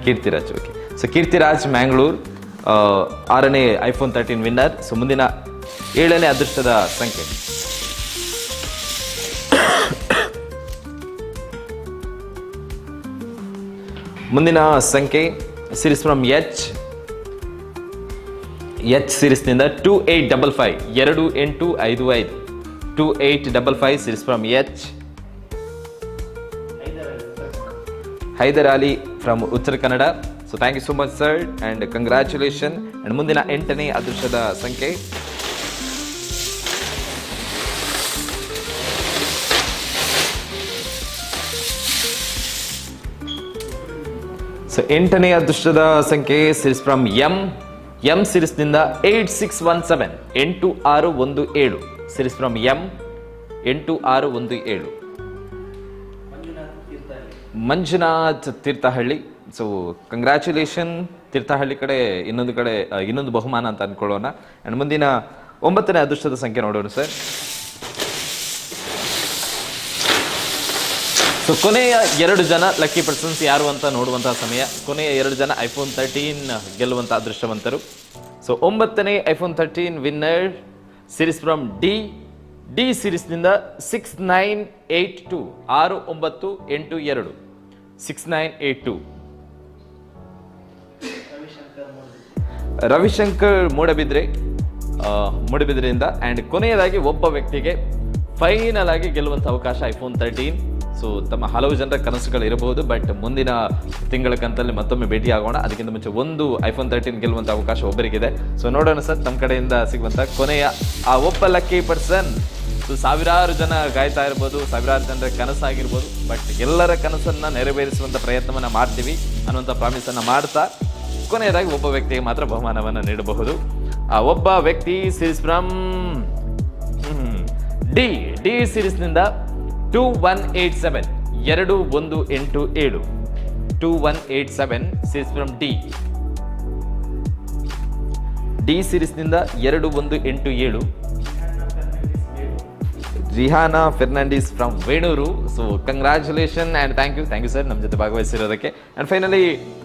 ಕೀರ್ತಿರಾಜ್. ಓಕೆ, ಸೊ ಕೀರ್ತಿರಾಜ್ ಮ್ಯಾಂಗ್ಳೂರ್ 6ನೇ iPhone 13 ವಿನ್ನರ್. ಸೊ ಮುಂದಿನ 7ನೇ ಅದೃಷ್ಟದ ಸಂಖ್ಯೆ ಮುಂದಿನ ಸಂಖ್ಯೆ ಸಿರೀಸ್ ಫ್ರಮ್ ಎಚ್ ಸಿರೀಸ್ನಿಂದ 2855 2855 2855 series from H. Hyder Ali from Uttara Kannada. So thank you so much sir and congratulation. And ಮುಂದಿನ 8ನೇ ಅದೃಷ್ಟದ ಸಂಖ್ಯೆ ಸೊ 8ನೇ ಅದೃಷ್ಟದ ಸಂಖ್ಯೆ ಸಿರೀಸ್ ಫ್ರಮ್ ಎಂ ಸಿರೀಸ್ನಿಂದ 8617 8617 series from 8617 Manjunath Thirthahalli. So congratulation Thirthahalli ಕಡೆ ಇನ್ನೊಂದು ಬಹುಮಾನ ಅಂತ ಅನ್ಕೊಳ್ಳೋಣ. ಅಂಡ್ ಮುಂದಿನ 9ನೇ ಅದೃಷ್ಟದ ಸಂಖ್ಯೆ ನೋಡೋಣ ಸರ್. ಸೊ ಕೊನೆಯ 2 ಜನ ಲಕ್ಕಿ ಪರ್ಸನ್ಸ್ ಯಾರು ಅಂತ ನೋಡುವಂತಹ ಸಮಯ. ಕೊನೆಯ 2 ಜನ ಐಫೋನ್ 13 ಗೆಲ್ಲುವಂತಹ ಅದೃಷ್ಟವಂತರು. ಸೊ 9ನೇ iPhone 13 winner series from D ಸಿರೀಸ್ನಿಂದ 6982 6982 6982 ರವಿಶಂಕರ್ ಮೂಡಬಿದ್ರೆಯಿಂದ. ಆ್ಯಂಡ್ ಕೊನೆಯದಾಗಿ ಒಬ್ಬ ವ್ಯಕ್ತಿಗೆ ಫೈನಲ್ ಆಗಿ ಗೆಲ್ಲುವಂಥ ಅವಕಾಶ ಐಫೋನ್ 13. ಸೊ ತಮ್ಮ ಹಲವು ಜನರ ಕನಸುಗಳು ಇರಬಹುದು, ಬಟ್ ಮುಂದಿನ ತಿಂಗಳ ಕಂತಲ್ಲಿ ಮತ್ತೊಮ್ಮೆ ಭೇಟಿ ಆಗೋಣ. ಅದಕ್ಕಿಂತ ಮುಂಚೆ ಒಂದು ಐಫೋನ್ 13 ಗೆಲ್ಲುವಂಥ ಅವಕಾಶ ಒಬ್ಬರಿಗಿದೆ. ಸೊ ನೋಡೋಣ ಸರ್ ನಮ್ಮ ಕಡೆಯಿಂದ ಸಿಗುವಂಥ ಕೊನೆಯ ಆ ಒಬ್ಬ ಲಕ್ಕಿ ಪರ್ಸನ್. ಸೊ ಸಾವಿರಾರು ಜನ ಕಾಯ್ತಾ ಇರ್ಬೋದು, ಸಾವಿರಾರು ಜನರ ಕನಸಾಗಿರ್ಬೋದು, ಬಟ್ ಎಲ್ಲರ ಕನಸನ್ನು ನೆರವೇರಿಸುವಂಥ ಪ್ರಯತ್ನವನ್ನು ಮಾಡ್ತೀವಿ ಅನ್ನುವಂಥ ಪ್ರಾಮಿಸನ್ನು ಮಾಡ್ತಾ ಕೊನೆಯದಾಗಿ ಒಬ್ಬ ವ್ಯಕ್ತಿಗೆ ಮಾತ್ರ ಬಹುಮಾನವನ್ನು ನೀಡಬಹುದು. ಆ ಒಬ್ಬ ವ್ಯಕ್ತಿ ಸಿರೀಸ್ ಫ್ರಮ್ ಡಿ ಸಿರೀಸ್ನಿಂದ 2187 2187 2187 ಸಿರೀಸ್ ಫ್ರಮ್ ಡಿ ಸಿರೀಸ್ನಿಂದ 2187 Rihana Fernandes from Venur. So congratulation and thank you sir ನಮ್ಮ ಜೊತೆ ಭಾಗವಹಿಸಿರೋದಕ್ಕೆ. ಆ್ಯಂಡ್ ಫೈನಲಿ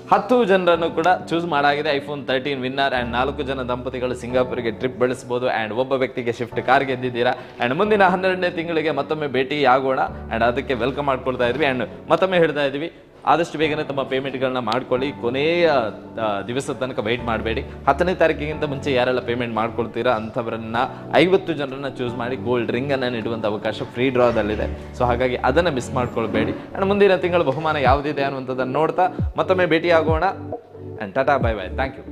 10 ಜನರನ್ನು ಕೂಡ ಚೂಸ್ ಮಾಡಾಗಿದೆ ಐಫೋನ್ 13 ವಿನ್ನರ್. ಆ್ಯಂಡ್ 4 ಜನ ದಂಪತಿಗಳು ಸಿಂಗಾಪುರ್ಗೆ ಟ್ರಿಪ್ ಬೆಳೆಸ್ಬೋದು. ಆ್ಯಂಡ್ ಒಬ್ಬ ವ್ಯಕ್ತಿಗೆ ಶಿಫ್ಟ್ ಕಾರ್ ಗೆದ್ದಿದ್ದೀರಾ. ಆ್ಯಂಡ್ ಮುಂದಿನ 12ನೇ ತಿಂಗಳಿಗೆ ಮತ್ತೊಮ್ಮೆ ಭೇಟಿ ಆಗೋಣ. ಆ್ಯಂಡ್ ಅದಕ್ಕೆ ವೆಲ್ಕಮ್ ಮಾಡ್ಕೊಳ್ತಾ ಇದ್ವಿ. ಆ್ಯಂಡ್ ಮತ್ತೊಮ್ಮೆ ಹೇಳ್ತಾ ಇದ್ವಿ, ಆದಷ್ಟು ಬೇಗನೆ ತಮ್ಮ ಪೇಮೆಂಟ್ಗಳನ್ನ ಮಾಡ್ಕೊಳ್ಳಿ. ಕೊನೆಯ ದಿವಸದ ತನಕ ವೆಯ್ಟ್ ಮಾಡಬೇಡಿ. 10ನೇ ತಾರೀಕಿಗಿಂತ ಮುಂಚೆ ಯಾರೆಲ್ಲ ಪೇಮೆಂಟ್ ಮಾಡ್ಕೊಳ್ತೀರಾ ಅಂಥವರನ್ನ 50 ಜನರನ್ನ ಚೂಸ್ ಮಾಡಿ ಗೋಲ್ಡ್ ರಿಂಗನ್ನು ನೀಡುವಂಥ ಅವಕಾಶ ಫ್ರೀ ಡ್ರಾದಲ್ಲಿದೆ. ಸೊ ಹಾಗಾಗಿ ಅದನ್ನು ಮಿಸ್ ಮಾಡ್ಕೊಳ್ಬೇಡಿ. ಆ್ಯಂಡ್ ಮುಂದಿನ ತಿಂಗಳ ಬಹುಮಾನ ಯಾವುದಿದೆ ಅನ್ನುವಂಥದ್ದನ್ನು ನೋಡ್ತಾ ಮತ್ತೊಮ್ಮೆ ಭೇಟಿ ಆಗೋಣ. And tata bye bye. Thank you.